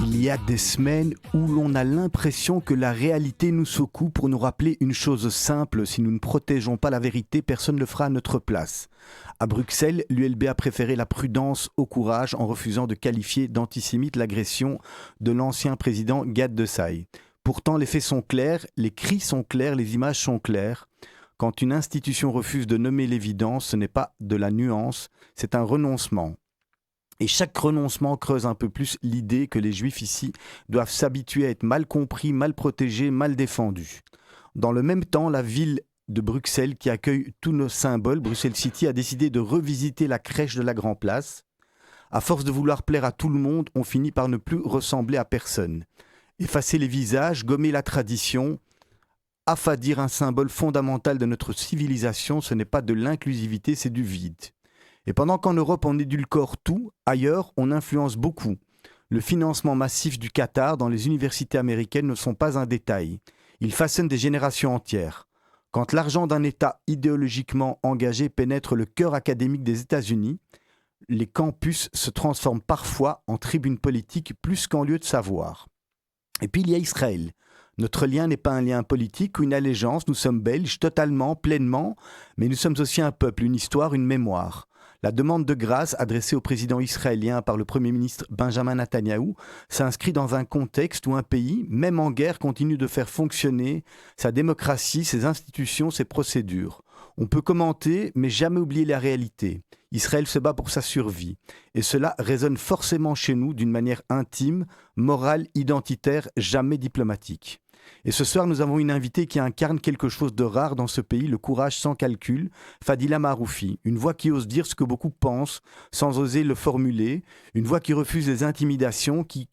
Il y a des semaines où l'on a l'impression que la réalité nous secoue pour nous rappeler une chose simple: si nous ne protégeons pas la vérité, personne ne le fera à notre place. À Bruxelles, l'ULB a préféré la prudence au courage en refusant de qualifier d'antisémite l'agression de l'ancien président Gad de Saï. Pourtant, les faits sont clairs, les cris sont clairs, les images sont claires. Quand une institution refuse de nommer l'évidence, ce n'est pas de la nuance, c'est un renoncement. Et chaque renoncement creuse un peu plus l'idée que les Juifs ici doivent s'habituer à être mal compris, mal protégés, mal défendus. Dans le même temps, la ville de Bruxelles, qui accueille tous nos symboles, Bruxelles City, a décidé de revisiter la crèche de la Grand Place. À force de vouloir plaire à tout le monde, on finit par ne plus ressembler à personne. Effacer les visages, gommer la tradition, affadir un symbole fondamental de notre civilisation, ce n'est pas de l'inclusivité, c'est du vide. Et pendant qu'en Europe on édulcore tout, ailleurs on influence beaucoup. Le financement massif du Qatar dans les universités américaines ne sont pas un détail. Il façonne des générations entières. Quand l'argent d'un État idéologiquement engagé pénètre le cœur académique des États-Unis, les campus se transforment parfois en tribunes politiques plus qu'en lieu de savoir. Et puis il y a Israël. Notre lien n'est pas un lien politique ou une allégeance, nous sommes belges totalement, pleinement, mais nous sommes aussi un peuple, une histoire, une mémoire. La demande de grâce adressée au président israélien par le Premier ministre Benjamin Netanyahou s'inscrit dans un contexte où un pays, même en guerre, continue de faire fonctionner sa démocratie, ses institutions, ses procédures. On peut commenter, mais jamais oublier la réalité. Israël se bat pour sa survie. Et cela résonne forcément chez nous d'une manière intime, morale, identitaire, jamais diplomatique. Et ce soir, nous avons une invitée qui incarne quelque chose de rare dans ce pays, le courage sans calcul, Fadila Maroufi. Une voix qui ose dire ce que beaucoup pensent, sans oser le formuler. Une voix qui refuse les intimidations, qui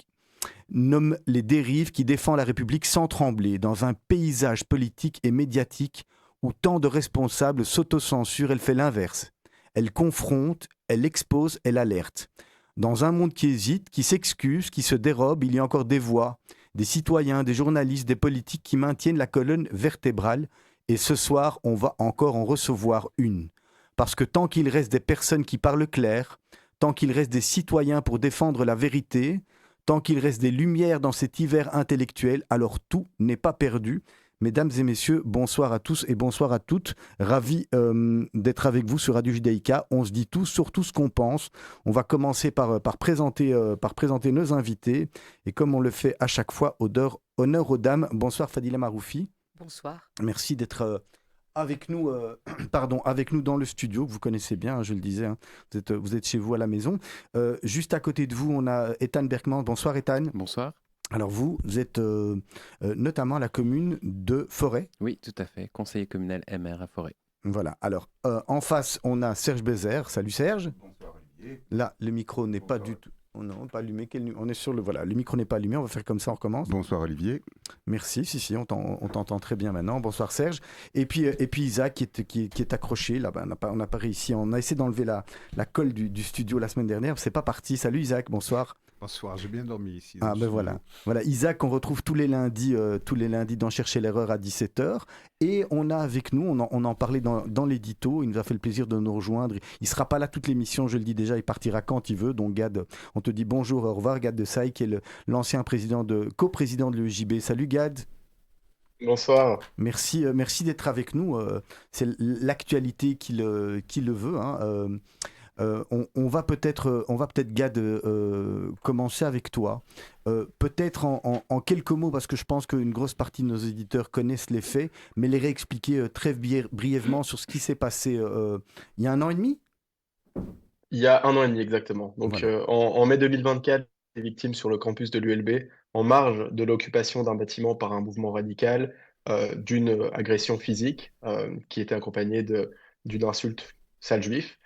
nomme les dérives, qui défend la République sans trembler, dans un paysage politique et médiatique où tant de responsables s'autocensurent. Elle fait l'inverse. Elle confronte, elle expose, elle alerte. Dans un monde qui hésite, qui s'excuse, qui se dérobe, il y a encore des voix, des citoyens, des journalistes, des politiques qui maintiennent la colonne vertébrale. Et ce soir, on va encore en recevoir une. Parce que tant qu'il reste des personnes qui parlent clair, tant qu'il reste des citoyens pour défendre la vérité, tant qu'il reste des lumières dans cet hiver intellectuel, alors tout n'est pas perdu. Mesdames et messieurs, bonsoir à tous et bonsoir à toutes. Ravi d'être avec vous sur Radio Judaïka. On se dit tous, surtout ce qu'on pense. On va commencer par présenter nos invités. Et comme on le fait à chaque fois, honneur aux dames. Bonsoir Fadila Maroufi. Bonsoir. Merci d'être avec nous dans le studio, que vous connaissez bien, hein, je le disais. Hein. Vous êtes chez vous à la maison. Juste à côté de vous, on a Ethan Berkman. Bonsoir Ethan. Bonsoir. Alors vous êtes notamment à la commune de Forêt. Oui, tout à fait. Conseiller communal MR à Forêt. Voilà. Alors en face, on a Serge Bézère. Salut Serge. Bonsoir Olivier. Là, le micro n'est pas du tout... Oh non, pas allumé. On est sur le... Voilà, le micro n'est pas allumé. On va faire comme ça, on recommence. Bonsoir Olivier. Merci, si, on t'entend très bien maintenant. Bonsoir Serge. Et puis Isaac qui est accroché. Là, on n'a pas réussi. On a essayé d'enlever la colle du studio la semaine dernière. C'est pas parti. Salut Isaac, bonsoir. Bonsoir, j'ai bien dormi ici. Ah ben voilà, Isaac, on retrouve tous les lundis dans Chercher l'erreur à 17h. Et on a avec nous, on en parlait dans l'édito, il nous a fait le plaisir de nous rejoindre. Il ne sera pas là toute l'émission, je le dis déjà, il partira quand il veut. Donc Gad, on te dit bonjour, au revoir, Gad de Saï, qui est l'ancien coprésident de l'EJB. Salut Gad. Bonsoir. Merci d'être avec nous. C'est l'actualité qui le veut. Hein. On va peut-être Gad commencer avec toi. Peut-être en quelques mots, parce que je pense qu'une grosse partie de nos éditeurs connaissent les faits, mais les réexpliquer très brièvement sur ce qui s'est passé il y a 1 an et demi. Il y a 1 an et demi exactement. Donc Voilà. en mai 2024, des victimes sur le campus de l'ULB, en marge de l'occupation d'un bâtiment par un mouvement radical, d'une agression physique qui était accompagnée d'une insulte sale juif.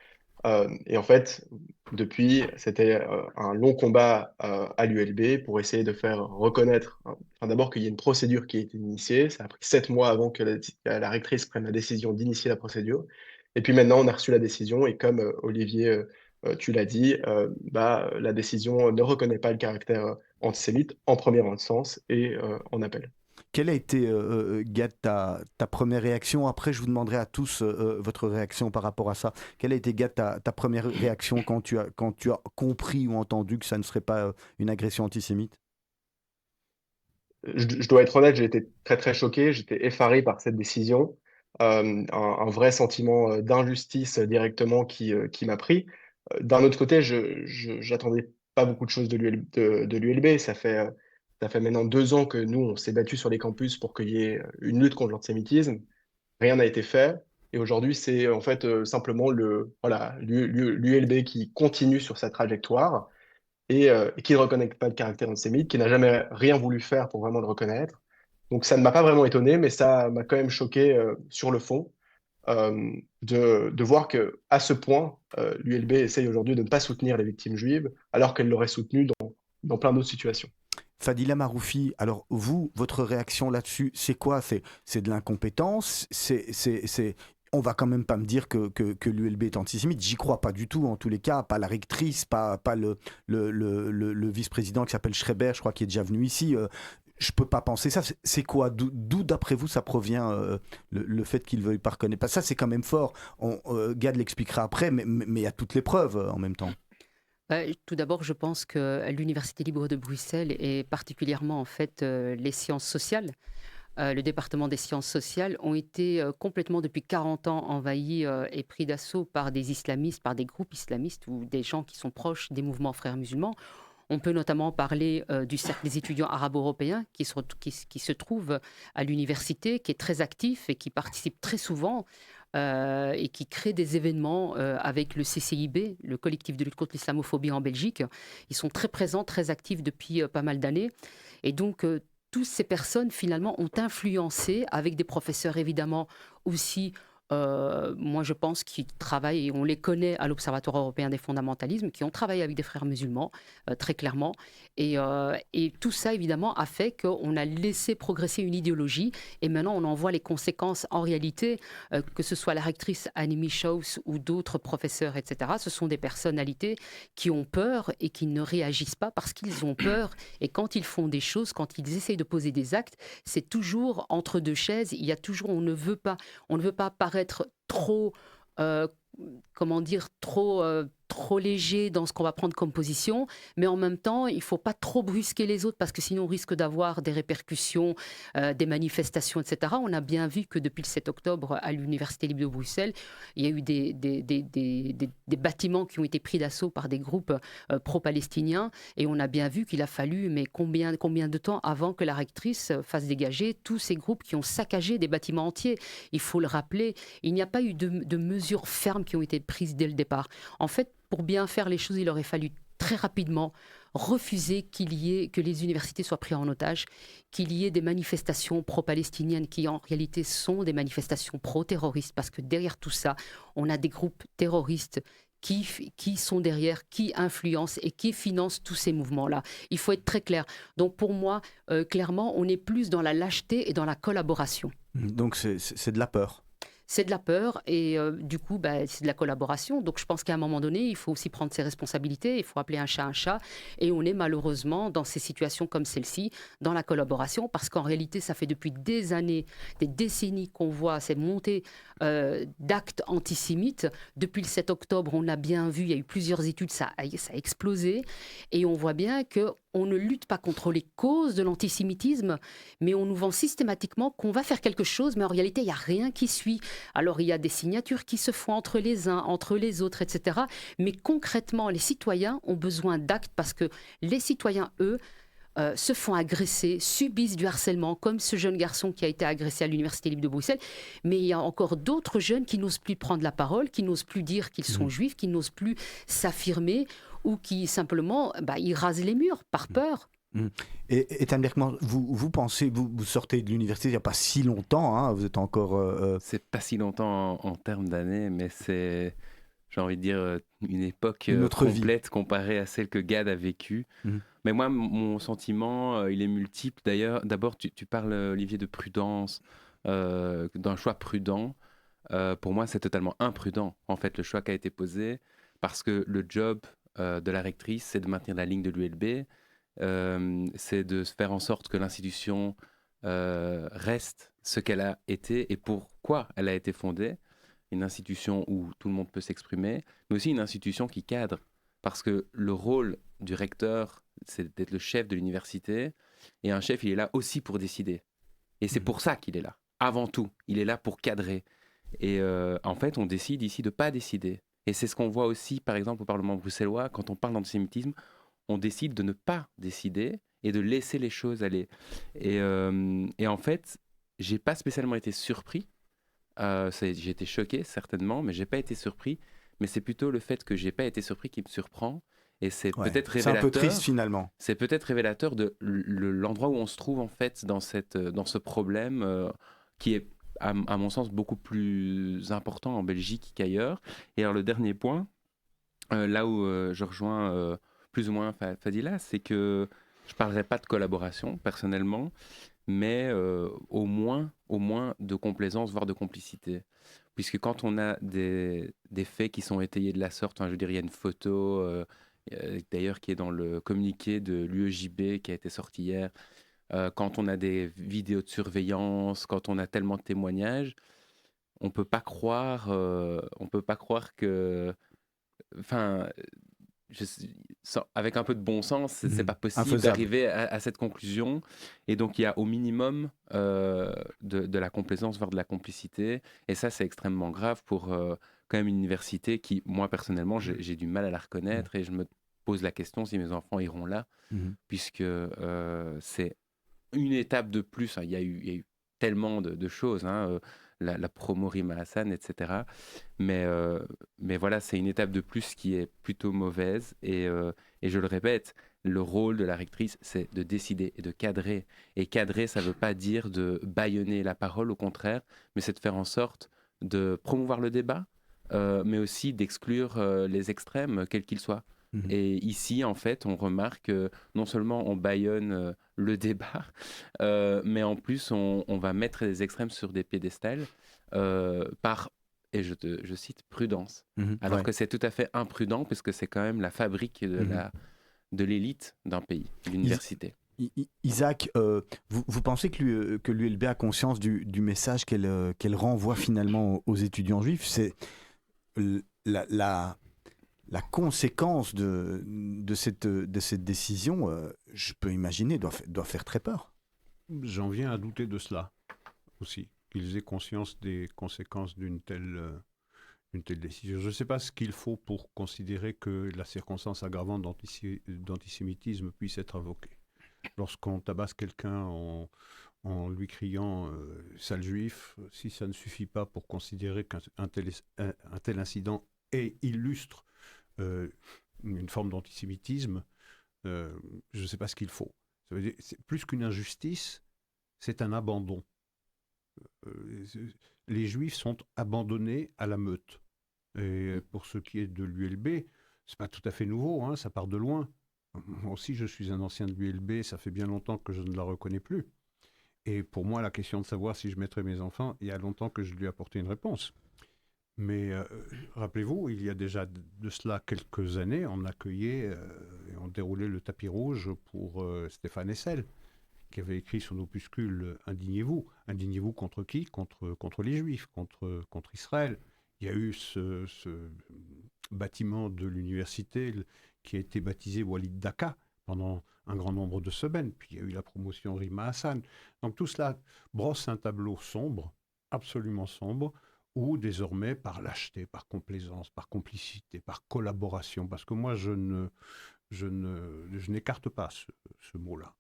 Et en fait, depuis, c'était un long combat à l'ULB pour essayer de faire reconnaître, hein, enfin, d'abord qu'il y ait une procédure qui ait été initiée. Ça a pris 7 mois avant que la rectrice prenne la décision d'initier la procédure. Et puis maintenant, on a reçu la décision et comme Olivier, tu l'as dit, la décision ne reconnaît pas le caractère antisémite en première instance et en appel. Quelle a été, Gad, ta première réaction? Après, je vous demanderai à tous votre réaction par rapport à ça. Quelle a été, Gad, ta première réaction quand tu as compris ou entendu que ça ne serait pas une agression antisémite? Je dois être honnête, j'ai été très très choqué, j'étais effaré par cette décision. Un vrai sentiment d'injustice directement qui m'a pris. D'un autre côté, j'attendais pas beaucoup de choses de l'ULB. Ça fait maintenant 2 ans que nous, on s'est battu sur les campus pour qu'il y ait une lutte contre l'antisémitisme. Rien n'a été fait. Et aujourd'hui, c'est en fait simplement l'ULB qui continue sur sa trajectoire et qui ne reconnaît pas le caractère antisémite, qui n'a jamais rien voulu faire pour vraiment le reconnaître. Donc ça ne m'a pas vraiment étonné, mais ça m'a quand même choqué sur le fond de voir que à ce point, l'ULB essaye aujourd'hui de ne pas soutenir les victimes juives, alors qu'elle l'aurait soutenu dans plein d'autres situations. Fadila Maroufi, alors vous, votre réaction là-dessus, c'est quoi? C'est de l'incompétence? On va quand même pas me dire que l'ULB est antisémite. J'y crois pas du tout, en tous les cas. Pas la rectrice, pas le vice-président qui s'appelle Schreiber, je crois, qui est déjà venu ici. Je peux pas penser ça. C'est quoi? D'où, d'après vous, ça provient le fait qu'il veuille pas reconnaître? Parce que ça, c'est quand même fort. Gad l'expliquera après, mais il y a toutes les preuves en même temps. Tout d'abord, je pense que l'Université libre de Bruxelles et particulièrement en fait les sciences sociales, le département des sciences sociales ont été complètement depuis 40 ans envahis et pris d'assaut par des islamistes, par des groupes islamistes ou des gens qui sont proches des mouvements frères musulmans. On peut notamment parler du cercle des étudiants arabo-européens qui se trouve à l'université, qui est très actif et qui participe très souvent et qui crée des événements avec le CCIB, le collectif de lutte contre l'islamophobie en Belgique. Ils sont très présents, très actifs depuis pas mal d'années. Et donc, toutes ces personnes, finalement, ont influencé, avec des professeurs évidemment aussi, moi je pense qu'ils travaillent, et on les connaît à l'Observatoire européen des fondamentalismes, qui ont travaillé avec des frères musulmans, très clairement. Et tout ça, évidemment, a fait qu'on a laissé progresser une idéologie, et maintenant on en voit les conséquences en réalité, que ce soit la rectrice Annemie Schauss ou d'autres professeurs, etc. Ce sont des personnalités qui ont peur et qui ne réagissent pas parce qu'ils ont peur. Et quand ils font des choses, quand ils essayent de poser des actes, c'est toujours entre deux chaises. Il y a toujours, on ne veut pas paraître trop, euh, comment dire, trop léger dans ce qu'on va prendre comme position, mais en même temps, il ne faut pas trop brusquer les autres parce que sinon on risque d'avoir des répercussions, des manifestations, etc. On a bien vu que depuis le 7 octobre à l'Université libre de Bruxelles, il y a eu des bâtiments qui ont été pris d'assaut par des groupes pro-palestiniens et on a bien vu qu'il a fallu, mais combien de temps avant que la rectrice fasse dégager tous ces groupes qui ont saccagé des bâtiments entiers. Il faut le rappeler, il n'y a pas eu de mesures fermes qui ont été prises dès le départ. En fait, pour bien faire les choses, il aurait fallu très rapidement refuser que les universités soient prises en otage, qu'il y ait des manifestations pro-palestiniennes qui en réalité sont des manifestations pro-terroristes, parce que derrière tout ça, on a des groupes terroristes qui sont derrière, qui influencent et qui financent tous ces mouvements-là. Il faut être très clair. Donc pour moi, clairement, on est plus dans la lâcheté et dans la collaboration. Donc c'est de la peur. C'est de la peur et du coup, c'est de la collaboration. Donc je pense qu'à un moment donné, il faut aussi prendre ses responsabilités, il faut appeler un chat et on est malheureusement dans ces situations comme celle-ci, dans la collaboration, parce qu'en réalité, ça fait depuis des années, des décennies qu'on voit ces montées d'actes antisémites. Depuis le 7 octobre, on a bien vu, il y a eu plusieurs études, ça a explosé et on voit bien qu'on ne lutte pas contre les causes de l'antisémitisme, mais on nous vend systématiquement qu'on va faire quelque chose, mais en réalité, il n'y a rien qui suit. Alors, il y a des signatures qui se font entre les uns, entre les autres, etc. Mais concrètement, les citoyens ont besoin d'actes parce que les citoyens, eux, se font agresser, subissent du harcèlement, comme ce jeune garçon qui a été agressé à l'Université libre de Bruxelles. Mais il y a encore d'autres jeunes qui n'osent plus prendre la parole, qui n'osent plus dire qu'ils sont juifs, qui n'osent plus s'affirmer ou qui simplement, ils rasent les murs par peur. Et Ethan Berkman, vous pensez, vous sortez de l'université il n'y a pas si longtemps, hein, vous êtes encore... C'est pas si longtemps en termes d'années, mais j'ai envie de dire, une époque Une autre vie. complète comparée à celle que Gad a vécue. Mhm. Mais moi, mon sentiment, il est multiple. D'ailleurs, d'abord, tu parles, Olivier, de prudence, d'un choix prudent. Pour moi, c'est totalement imprudent, en fait, le choix qui a été posé, parce que le job de la rectrice, c'est de maintenir la ligne de l'ULB, c'est de faire en sorte que l'institution reste ce qu'elle a été et pourquoi elle a été fondée. Une institution où tout le monde peut s'exprimer, mais aussi une institution qui cadre. Parce que le rôle du recteur, c'est d'être le chef de l'université, et un chef, il est là aussi pour décider. Et c'est pour ça qu'il est là. Avant tout, il est là pour cadrer. Et en fait, on décide ici de ne pas décider. Et c'est ce qu'on voit aussi, par exemple, au Parlement bruxellois, quand on parle d'antisémitisme, on décide de ne pas décider et de laisser les choses aller. Et en fait, j'ai pas spécialement été surpris. J'ai été choqué, certainement, mais j'ai pas été surpris. Mais c'est plutôt le fait que j'ai pas été surpris qui me surprend. Et c'est Ouais. peut-être C'est un peu révélateur. triste finalement. C'est peut-être révélateur de l'endroit où on se trouve en fait dans ce problème qui est, à mon sens, beaucoup plus important en Belgique qu'ailleurs. Et alors le dernier point, là où je rejoins plus ou moins Fadila, c'est que je ne parlerai pas de collaboration personnellement, mais au moins de complaisance, voire de complicité. Puisque quand on a des faits qui sont étayés de la sorte, enfin, je veux dire, il y a une photo, d'ailleurs, qui est dans le communiqué de l'UEJB qui a été sorti hier, quand on a des vidéos de surveillance, quand on a tellement de témoignages, on peut pas croire que, enfin, avec un peu de bon sens, c'est pas possible Infaisable. d'arriver à cette conclusion. Et donc, il y a au minimum de la complaisance, voire de la complicité. Et ça, c'est extrêmement grave pour quand même une université qui, moi, personnellement, j'ai du mal à la reconnaître. Et je me pose la question si mes enfants iront là, puisque c'est une étape de plus. Hein. Il y a eu tellement de choses, hein, la promo Rima Hassan, etc. Mais voilà, c'est une étape de plus qui est plutôt mauvaise. Et je le répète, le rôle de la rectrice, c'est de décider et de cadrer. Et cadrer, ça ne veut pas dire de bâillonner la parole, au contraire, mais c'est de faire en sorte de promouvoir le débat, mais aussi d'exclure les extrêmes, quels qu'ils soient. Et ici, en fait, on remarque que non seulement on bâillonne le débat, mais en plus, on va mettre les extrêmes sur des piédestals par, et je cite, prudence. Alors que c'est tout à fait imprudent, puisque c'est quand même la fabrique de l'élite d'un pays, d'une université. Isaac, vous pensez que l'ULB a conscience du message qu'elle renvoie finalement aux étudiants juifs? C'est la conséquence de cette décision, je peux imaginer, doit faire très peur. J'en viens à douter de cela aussi, qu'ils aient conscience des conséquences d'une telle décision. Je ne sais pas ce qu'il faut pour considérer que la circonstance aggravante d'antisémitisme puisse être invoquée. Lorsqu'on tabasse quelqu'un en lui criant sale juif, si ça ne suffit pas pour considérer qu'un tel incident illustre une forme d'antisémitisme, je ne sais pas ce qu'il faut. Ça veut dire, c'est plus qu'une injustice, c'est un abandon. Les Juifs sont abandonnés à la meute. Et pour ce qui est de l'ULB, c'est pas tout à fait nouveau, hein, ça part de loin. Moi aussi, je suis un ancien de l'ULB, ça fait bien longtemps que je ne la reconnais plus. Et pour moi, la question de savoir si je mettrai mes enfants, il y a longtemps que je lui ai apporté une réponse. Mais rappelez-vous, il y a déjà de cela quelques années, on accueillait et on déroulait le tapis rouge pour Stéphane Hessel, qui avait écrit son opuscule « Indignez-vous ». Indignez-vous contre qui ? Contre les Juifs, contre Israël. Il y a eu ce bâtiment de l'université qui a été baptisé Walid Daka pendant un grand nombre de semaines. Puis il y a eu la promotion Rima Hassan. Donc tout cela brosse un tableau sombre, absolument sombre, où désormais, par lâcheté, par complaisance, par complicité, par collaboration, parce que moi, je n'écarte pas ce mot-là.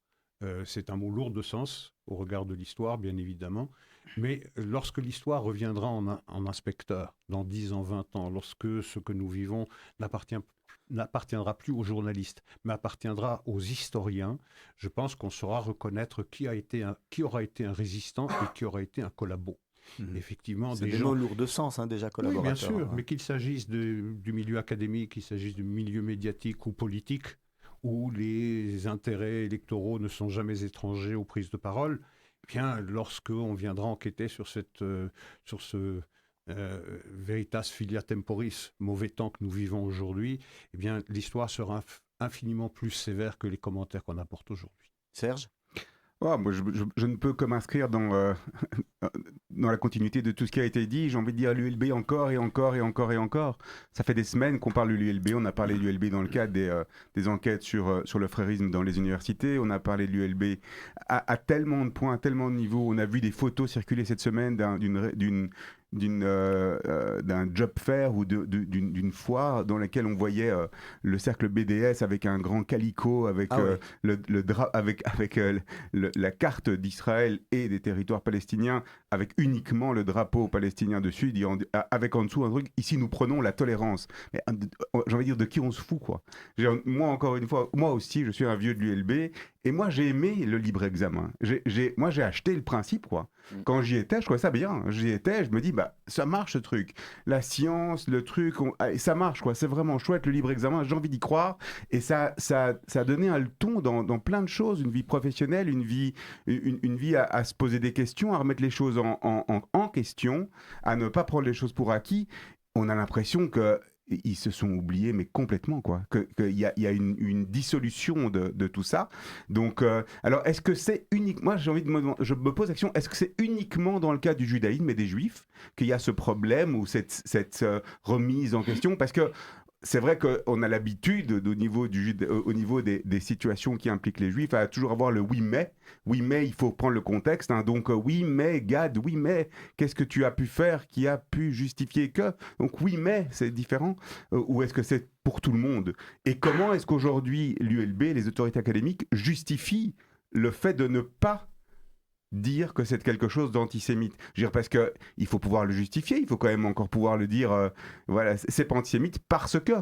C'est un mot lourd de sens au regard de l'histoire, bien évidemment, mais lorsque l'histoire reviendra en inspecteur, dans 10 ans, 20 ans, lorsque ce que nous vivons n'appartiendra plus aux journalistes, mais appartiendra aux historiens, je pense qu'on saura reconnaître qui aura été un résistant et qui aura été un collabo. Effectivement, C'est des des gens... mots lourds de sens, hein, déjà, Oui, collaborateurs. bien sûr, hein. mais qu'il s'agisse du milieu académique, qu'il s'agisse du milieu médiatique ou politique, où les intérêts électoraux ne sont jamais étrangers aux prises de parole, eh bien, lorsqu'on viendra enquêter sur sur ce veritas filia temporis, mauvais temps que nous vivons aujourd'hui, eh bien, l'histoire sera infiniment plus sévère que les commentaires qu'on apporte aujourd'hui. Serge? Oh, moi, je ne peux que m'inscrire dans la continuité de tout ce qui a été dit. J'ai envie de dire l'ULB encore et encore et encore et encore. Ça fait des semaines qu'on parle de l'ULB. On a parlé de l'ULB dans le cadre des enquêtes sur le frérisme dans les universités. On a parlé de l'ULB à tellement de points, à tellement de niveaux. On a vu des photos circuler cette semaine d'un job fair ou d'une foire dans laquelle on voyait le cercle BDS avec un grand calicot, avec la carte d'Israël et des territoires palestiniens, avec uniquement le drapeau palestinien dessus, avec en dessous un truc, ici nous prenons la tolérance. Mais j'ai envie de dire, de qui on se fout, quoi. Moi, encore une fois, moi aussi, je suis un vieux de l'ULB, et moi, j'ai aimé le libre examen. Moi, j'ai acheté le principe, quoi. Quand j'y étais, je trouvais ça bien. J'y étais, je me dis, bah, ça marche ce truc. La science, le truc, ça marche, quoi. C'est vraiment chouette, le libre examen. J'ai envie d'y croire. Et ça a donné un ton dans plein de choses. Une vie professionnelle, une vie à se poser des questions, à remettre les choses en question, à ne pas prendre les choses pour acquis. On a l'impression que ils se sont oubliés, mais complètement, quoi. Qu'il y a une dissolution de tout ça. Donc, alors, est-ce que c'est unique... Moi, je me pose la question, est-ce que c'est uniquement dans le cas du judaïsme et des juifs qu'il y a ce problème ou cette remise en question? Parce que c'est vrai qu'on a l'habitude, au niveau des situations qui impliquent les juifs, à toujours avoir le oui mais. Oui mais, il faut prendre le contexte. Hein. Donc oui mais, Gad, oui mais, qu'est-ce que tu as pu faire qui a pu justifier que? Donc oui mais, c'est différent. Ou est-ce que c'est pour tout le monde? Et comment est-ce qu'aujourd'hui l'ULB, les autorités académiques, justifient le fait de ne pas dire que c'est quelque chose d'antisémite? Je veux dire, parce qu'il faut pouvoir le justifier, il faut quand même encore pouvoir le dire, voilà, c'est pas antisémite parce que.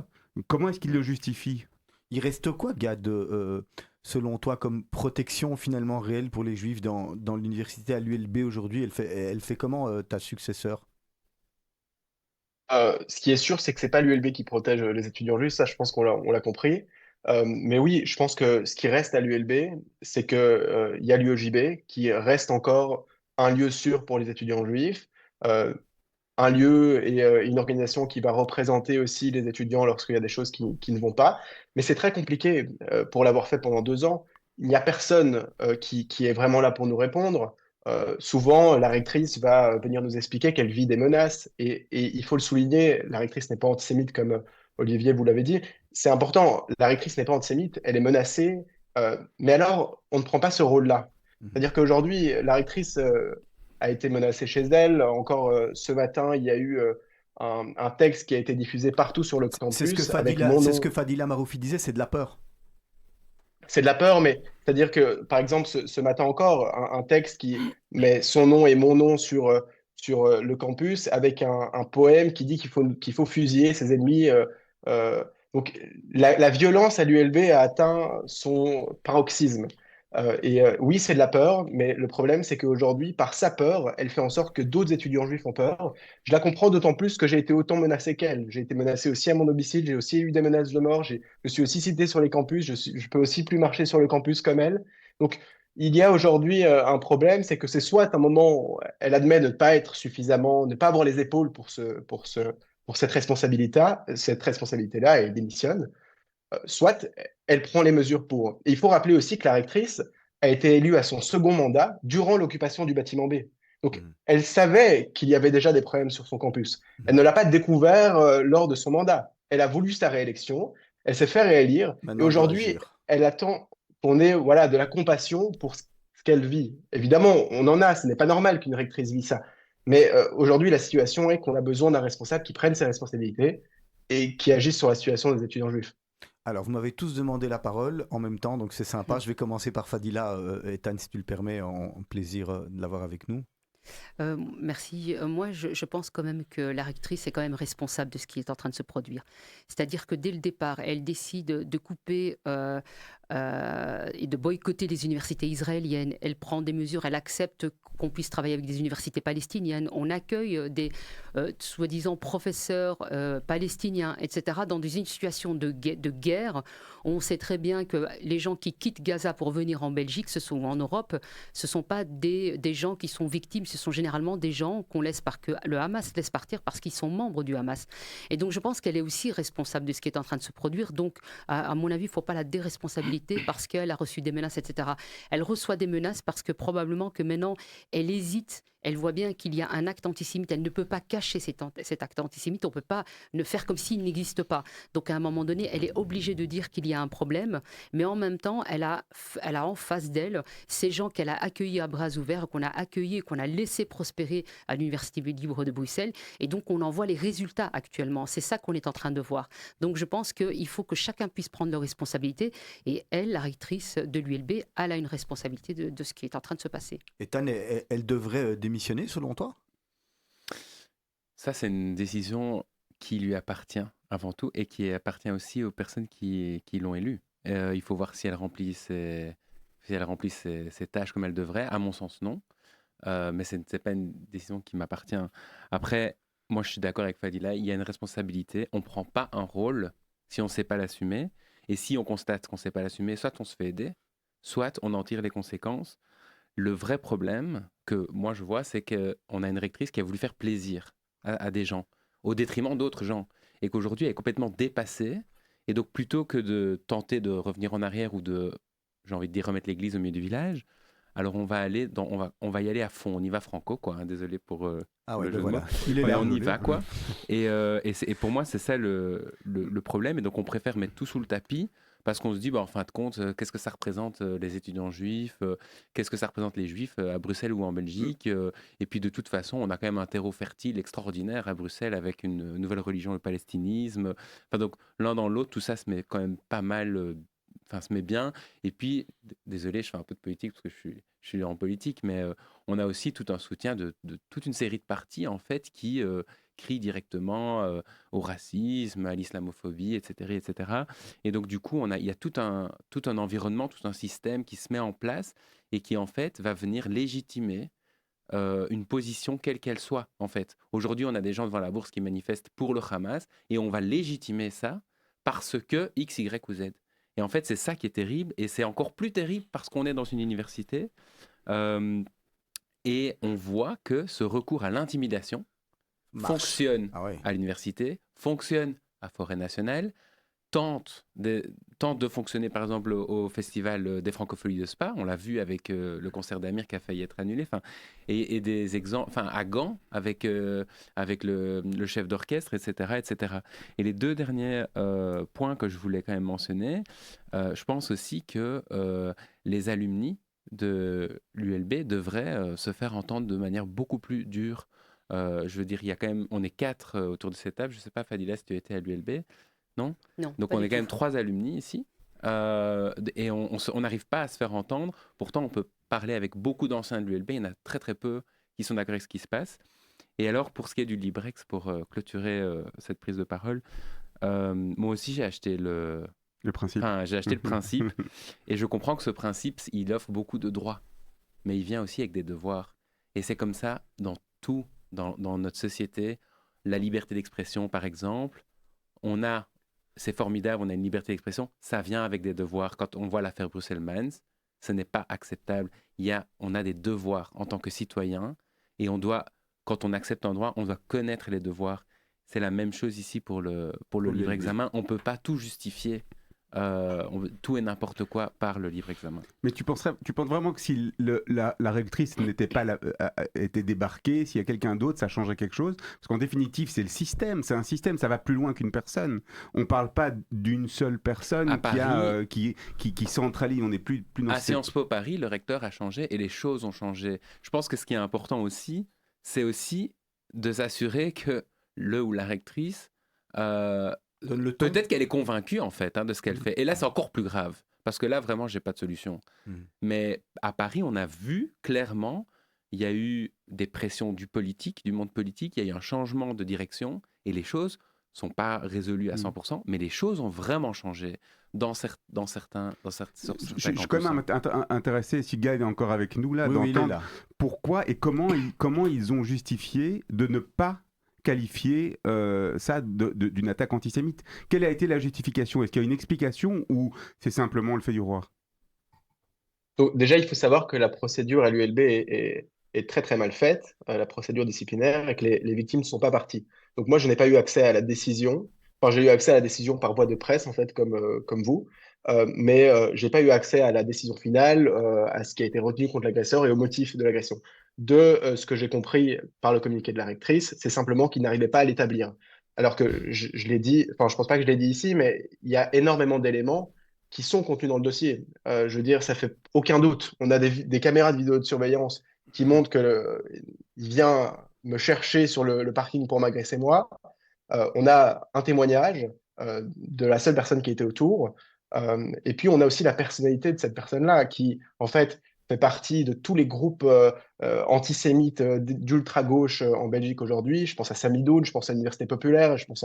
Comment est-ce qu'il le justifie? Il reste quoi, Gad, selon toi, comme protection finalement réelle pour les juifs dans l'université à l'ULB aujourd'hui? Elle fait comment, ta successeur? Ce qui est sûr, c'est que c'est pas l'ULB qui protège les étudiants juifs, ça je pense on l'a compris. Mais oui, je pense que ce qui reste à l'ULB, c'est que, il y a l'UEJB qui reste encore un lieu sûr pour les étudiants juifs, euh, un lieu et une organisation qui va représenter aussi les étudiants lorsqu'il y a des choses qui ne vont pas. Mais c'est très compliqué pour l'avoir fait pendant 2 ans. Il n'y a personne qui est vraiment là pour nous répondre. Souvent, la rectrice va venir nous expliquer qu'elle vit des menaces. Et il faut le souligner, la rectrice n'est pas antisémite comme Olivier vous l'avez dit. C'est important, la rectrice n'est pas antisémite, elle est menacée. Mais alors, on ne prend pas ce rôle-là. C'est-à-dire qu'aujourd'hui, la rectrice a été menacée chez elle. Encore ce matin, il y a eu un texte qui a été diffusé partout sur le campus avec mon C'est nom. ce que Fadila Maroufi disait, c'est de la peur. C'est de la peur, mais c'est-à-dire que, par exemple, ce matin encore, un texte qui met son nom et mon nom sur le campus avec un poème qui dit qu'il faut fusiller ses ennemis. Euh, donc, la violence à l'ULB a atteint son paroxysme. Oui, c'est de la peur, mais le problème, c'est qu'aujourd'hui, par sa peur, elle fait en sorte que d'autres étudiants juifs ont peur. Je la comprends d'autant plus que j'ai été autant menacé qu'elle. J'ai été menacé aussi à mon domicile, j'ai aussi eu des menaces de mort, je suis aussi cité sur les campus, je peux aussi plus marcher sur le campus comme elle. Donc, il y a aujourd'hui un problème, c'est que c'est soit un moment où elle admet ne pas être suffisamment, ne pas avoir les épaules pour cette responsabilité-là et elle démissionne, soit elle prend les mesures pour. Et il faut rappeler aussi que la rectrice a été élue à son second mandat durant l'occupation du bâtiment B. Donc, elle savait qu'il y avait déjà des problèmes sur son campus. Elle ne l'a pas découvert lors de son mandat. Elle a voulu sa réélection, elle s'est fait réélire, et Maintenant, elle doit aujourd'hui, agir. elle attend qu'on ait voilà, de la compassion pour ce qu'elle vit. Évidemment, on en a, ce n'est pas normal qu'une rectrice vit ça. Mais aujourd'hui, la situation est qu'on a besoin d'un responsable qui prenne ses responsabilités et qui agisse sur la situation des étudiants juifs. Alors, vous m'avez tous demandé la parole en même temps, donc c'est sympa. Je vais commencer par Fadila, Ethan, si tu le permets, en plaisir de l'avoir avec nous. Merci. Moi, je pense quand même que la rectrice est quand même responsable de ce qui est en train de se produire. C'est-à-dire que dès le départ, elle décide de couper et de boycotter les universités israéliennes. Elle prend des mesures, elle accepte qu'on puisse travailler avec des universités palestiniennes. On accueille des soi-disant professeurs palestiniens, etc. Dans une situation de guerre. On sait très bien que les gens qui quittent Gaza pour venir en Belgique, ou en Europe, ce ne sont pas des gens qui sont victimes, ce sont généralement des gens que le Hamas laisse partir parce qu'ils sont membres du Hamas. Et donc je pense qu'elle est aussi responsable de ce qui est en train de se produire. Donc à mon avis, il ne faut pas la déresponsabiliser parce qu'elle a reçu des menaces, etc. Elle reçoit des menaces parce que probablement que maintenant, elle hésite. Elle voit bien qu'il y a un acte antisémite. Elle ne peut pas cacher cet acte antisémite. On ne peut pas ne faire comme s'il n'existe pas. Donc, à un moment donné, elle est obligée de dire qu'il y a un problème. Mais en même temps, elle a en face d'elle ces gens qu'elle a accueillis à bras ouverts, qu'on a accueillis, qu'on a laissé prospérer à l'Université libre de Bruxelles. Et donc, on en voit les résultats actuellement. C'est ça qu'on est en train de voir. Donc, je pense qu'il faut que chacun puisse prendre leurs responsabilités. Et elle, la rectrice de l'ULB, elle a une responsabilité de ce qui est en train de se passer. Et Tan, elle devrait démissionner selon toi? Ça, c'est une décision qui lui appartient avant tout et qui appartient aussi aux personnes qui l'ont élue. Il faut voir si elle remplit ses tâches comme elle devrait. À mon sens, non. Mais ce n'est pas une décision qui m'appartient. Après, moi, je suis d'accord avec Fadila. Il y a une responsabilité. On ne prend pas un rôle si on ne sait pas l'assumer. Et si on constate qu'on ne sait pas l'assumer, soit on se fait aider, soit on en tire les conséquences. Le vrai problème que moi je vois, c'est qu'on a une rectrice qui a voulu faire plaisir à des gens, au détriment d'autres gens, et qu'aujourd'hui elle est complètement dépassée. Et donc plutôt que de tenter de revenir en arrière ou j'ai envie de dire, remettre l'église au milieu du village, alors on va y aller à fond, on y va franco, quoi. Hein, désolé pour le jeu de mots. Il est là, on y va, quoi. Et pour moi, c'est ça le problème. Et donc on préfère mettre tout sous le tapis. Parce qu'on se dit, en fin de compte, qu'est-ce que ça représente les étudiants juifs, qu'est-ce que ça représente les juifs à Bruxelles ou en Belgique. Et puis de toute façon, on a quand même un terreau fertile extraordinaire à Bruxelles avec une nouvelle religion, le palestinisme. Enfin, donc l'un dans l'autre, tout ça se met quand même pas mal, se met bien. Et puis, désolé, je fais un peu de politique parce que je suis en politique, mais on a aussi tout un soutien de toute une série de partis, en fait, qui crient directement au racisme, à l'islamophobie, etc., etc. Et donc, du coup, il y a tout un environnement, tout un système qui se met en place et qui, en fait, va venir légitimer une position quelle qu'elle soit, en fait. Aujourd'hui, on a des gens devant la bourse qui manifestent pour le Hamas et on va légitimer ça parce que X, Y ou Z. Et en fait, c'est ça qui est terrible et c'est encore plus terrible parce qu'on est dans une université et on voit que ce recours à l'intimidation fonctionne à l'université, fonctionne à Forêt Nationale, tente de fonctionner par exemple au Festival des Francopholies de Spa. On l'a vu avec le concert d'Amir qui a failli être annulé. Et des exemples, à Gand avec le chef d'orchestre, etc., etc. Et les deux derniers points que je voulais quand même mentionner, je pense aussi que les alumni de l'ULB devraient se faire entendre de manière beaucoup plus dure. Je veux dire, on est 4 autour de cette table. Je ne sais pas, Fadila, si tu étais à l'ULB. Non. Donc on est quand même 3 alumni ici. Et on n'arrive pas à se faire entendre. Pourtant, on peut parler avec beaucoup d'anciens de l'ULB. Il y en a très très peu qui sont d'accord avec ce qui se passe. Et alors, pour ce qui est du Librex, pour clôturer cette prise de parole, moi aussi j'ai acheté le principe. J'ai acheté le principe. Et je comprends que ce principe, il offre beaucoup de droits. Mais il vient aussi avec des devoirs. Et c'est comme ça dans tout, dans notre société. La liberté d'expression, par exemple, c'est formidable, on a une liberté d'expression, ça vient avec des devoirs. Quand on voit l'affaire Bruxelles-Mans, ce n'est pas acceptable. On a des devoirs en tant que citoyen et quand on accepte un droit, on doit connaître les devoirs. C'est la même chose ici pour le livre examen. On ne peut pas tout justifier. Tout et n'importe quoi par le livre examen. Mais tu penses vraiment que si la rectrice n'était pas était débarquée, s'il y a quelqu'un d'autre, ça changerait quelque chose? Parce qu'en définitive, c'est un système, ça va plus loin qu'une personne. On ne parle pas d'une seule personne qui centralise, on n'est plus dans à Sciences Po Paris, le recteur a changé et les choses ont changé. Je pense que ce qui est important aussi, c'est aussi de s'assurer que le ou la rectrice peut-être qu'elle est convaincue en fait de ce qu'elle fait. Et là, c'est encore plus grave parce que là, vraiment, j'ai pas de solution. Mais à Paris, on a vu clairement, il y a eu des pressions du monde politique, il y a eu un changement de direction et les choses sont pas résolues à 100%, mais les choses ont vraiment changé. sur Je certains suis campus, quand même hein. intéressé, si Gaël est encore avec nous là, Oui, oui, il est d'entendre là. pourquoi et comment ils ont justifié de ne pas qualifier ça d'une attaque antisémite. Quelle a été la justification? Est-ce qu'il y a une explication ou c'est simplement le fait du roi? Donc, déjà, il faut savoir que la procédure à l'ULB est très très mal faite, la procédure disciplinaire, et que les victimes ne sont pas parties. Donc moi, je n'ai pas eu accès à la décision. Enfin, j'ai eu accès à la décision par voie de presse, en fait, comme vous. Mais j'ai pas eu accès à la décision finale, à ce qui a été retenu contre l'agresseur et au motif de l'agression. Ce que j'ai compris par le communiqué de la rectrice, c'est simplement qu'il n'arrivait pas à l'établir. Alors que je l'ai dit, enfin, je pense pas que je l'ai dit ici, mais il y a énormément d'éléments qui sont contenus dans le dossier. Je veux dire, ça fait aucun doute. On a des caméras de vidéosurveillance qui montrent il vient me chercher sur le parking pour m'agresser moi. On a un témoignage de la seule personne qui était autour. Et puis, on a aussi la personnalité de cette personne-là qui, en fait, fait partie de tous les groupes antisémites d'ultra-gauche en Belgique aujourd'hui. Je pense à Samidoun, je pense à l'Université populaire, je pense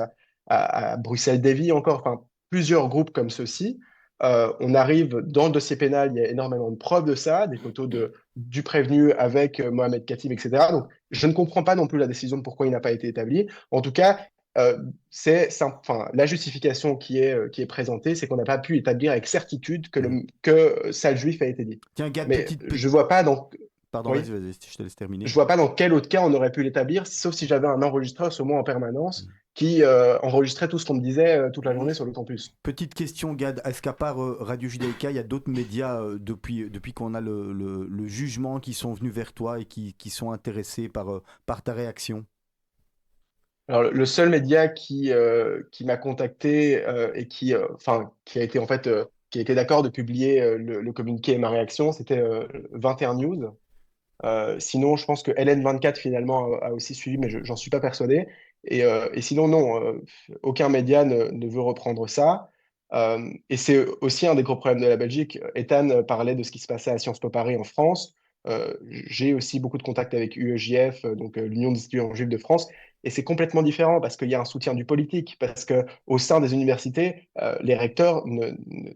à Bruxelles Davy encore, enfin, plusieurs groupes comme ceux-ci. On arrive dans le dossier pénal, il y a énormément de preuves de ça, des photos du prévenu avec Mohamed Khatib, etc. Donc, je ne comprends pas non plus la décision de pourquoi il n'a pas été établi. En tout cas, enfin, la justification qui est présentée, c'est qu'on n'a pas pu établir avec certitude que sale juif a été dit. Tiens, Gad, Mais je vois pas dans, Pardon, oui, vas-y, je te laisse terminer. je vois pas dans quel autre cas on aurait pu l'établir, sauf si j'avais un enregistreur sur moi en permanence qui enregistrait tout ce qu'on me disait toute la journée sur le campus. Petite question, Gad. Est-ce qu'à part Radio Judaïka, il y a d'autres médias depuis qu'on a le jugement qui sont venus vers toi et qui sont intéressés par ta réaction? Alors, le seul média qui m'a contacté et enfin, qui a été en fait, qui a été d'accord de publier le communiqué et ma réaction, c'était 21 News. Sinon, je pense que LN24 finalement a aussi suivi, mais j'en suis pas persuadé. Et sinon, non, aucun média ne veut reprendre ça. Et c'est aussi un des gros problèmes de la Belgique. Ethan parlait de ce qui se passait à Sciences Po Paris en France. J'ai aussi beaucoup de contacts avec UEJF, donc l'Union des étudiants juifs de France, et c'est complètement différent parce qu'il y a un soutien du politique, parce que au sein des universités, les recteurs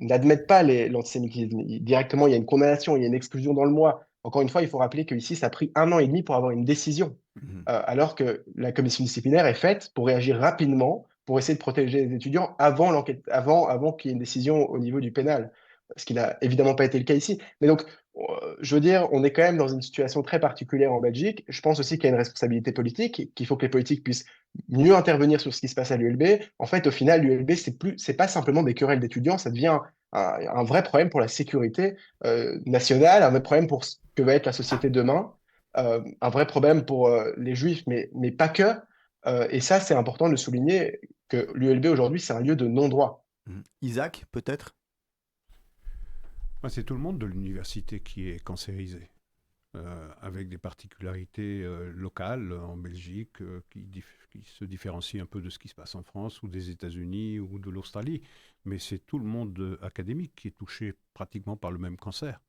n'admettent pas l'antisémitisme. Directement, il y a une condamnation, il y a une exclusion dans le mois. Encore une fois, il faut rappeler qu'ici, ça a pris 1 an et demi pour avoir une décision, alors que la commission disciplinaire est faite pour réagir rapidement, pour essayer de protéger les étudiants avant l'enquête, avant qu'il y ait une décision au niveau du pénal, ce qui n'a évidemment pas été le cas ici. Mais donc, je veux dire, on est quand même dans une situation très particulière en Belgique. Je pense aussi qu'il y a une responsabilité politique, qu'il faut que les politiques puissent mieux intervenir sur ce qui se passe à l'ULB. En fait, au final, l'ULB, c'est pas simplement des querelles d'étudiants, ça devient un vrai problème pour la sécurité nationale, un vrai problème pour ce que va être la société demain, un vrai problème pour les juifs, mais pas que. Et ça, c'est important de le souligner, que l'ULB aujourd'hui, c'est un lieu de non-droit. Isaac, peut-être? C'est tout le monde de l'université qui est cancérisé, avec des particularités locales en Belgique qui se différencient un peu de ce qui se passe en France ou des États-Unis ou de l'Australie. Mais c'est tout le monde académique qui est touché pratiquement par le même cancer.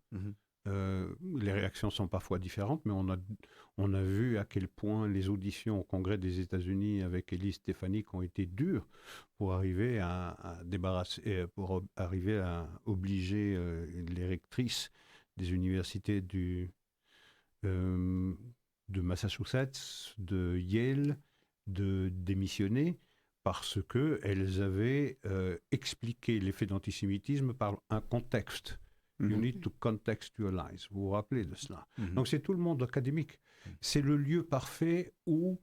Les réactions sont parfois différentes, mais on a vu à quel point les auditions au Congrès des États-Unis avec Elise Stefanik ont été dures pour arriver à débarrasser, pour arriver à obliger les rectrices des universités de Massachusetts, de Yale, de démissionner parce qu'elles avaient expliqué l'effet d'antisémitisme par un contexte. You need to contextualize. Vous vous rappelez de cela. Donc c'est tout le monde académique. C'est le lieu parfait où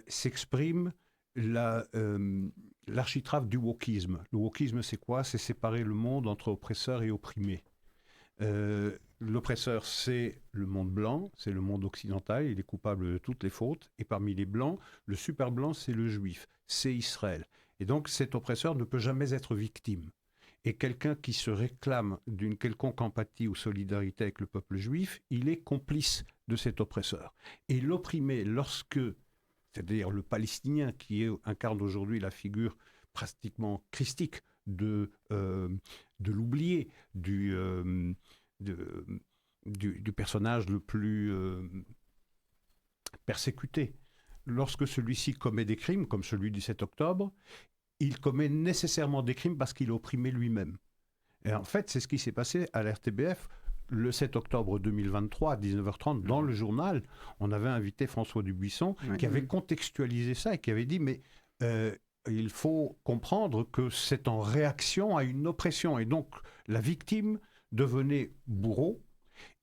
s'exprime l'architrave du wokisme. Le wokisme, c'est quoi? C'est séparer le monde entre oppresseurs et opprimés. L'oppresseur, c'est le monde blanc, c'est le monde occidental, il est coupable de toutes les fautes. Et parmi les blancs, le super blanc, c'est le juif, c'est Israël. Et donc cet oppresseur ne peut jamais être victime. Et quelqu'un qui se réclame d'une quelconque empathie ou solidarité avec le peuple juif, il est complice de cet oppresseur. Et l'opprimé, c'est-à-dire le Palestinien qui incarne aujourd'hui la figure pratiquement christique de l'oublié, du personnage le plus persécuté, lorsque celui-ci commet des crimes, comme celui du 7 octobre, il commet nécessairement des crimes parce qu'il est opprimé lui-même. Et en fait, c'est ce qui s'est passé à l'RTBF le 7 octobre 2023 à 19h30 dans le journal. On avait invité François Dubuisson qui avait contextualisé ça et qui avait dit mais il faut comprendre que c'est en réaction à une oppression. Et donc la victime devenait bourreau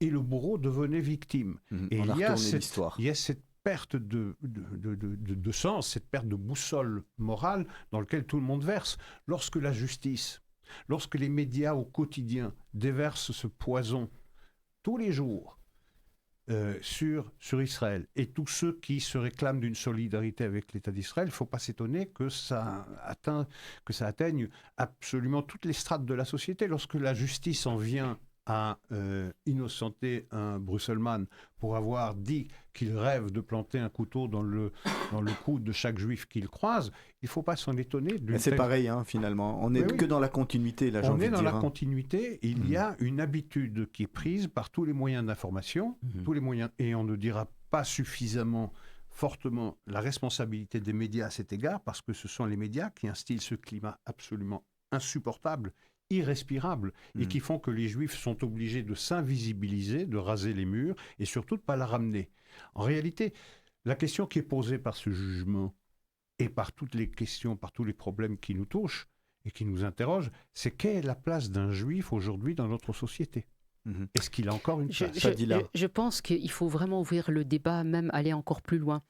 et le bourreau devenait victime. Et il y a cette perte de sens, cette perte de boussole morale dans laquelle tout le monde verse. Lorsque la justice, lorsque les médias au quotidien déversent ce poison tous les jours sur Israël et tous ceux qui se réclament d'une solidarité avec l'État d'Israël, il ne faut pas s'étonner que ça atteigne absolument toutes les strates de la société. Lorsque la justice en vient à innocenter un Brusselman pour avoir dit qu'il rêve de planter un couteau dans le cou de chaque juif qu'il croise, il ne faut pas s'en étonner. C'est pareil, finalement. On n'est que dans la continuité, là, j'ai envie de dire. On est dans la continuité. Il y a une habitude qui est prise par tous les moyens d'information, tous les moyens, et on ne dira pas suffisamment fortement la responsabilité des médias à cet égard, parce que ce sont les médias qui instillent ce climat absolument insupportable, irrespirables et qui font que les Juifs sont obligés de s'invisibiliser, de raser les murs et surtout de ne pas la ramener. En réalité, la question qui est posée par ce jugement et par toutes les questions, par tous les problèmes qui nous touchent et qui nous interrogent, c'est quelle est la place d'un Juif aujourd'hui dans notre société ? Est-ce qu'il a encore une place ? Je pense qu'il faut vraiment ouvrir le débat, même aller encore plus loin.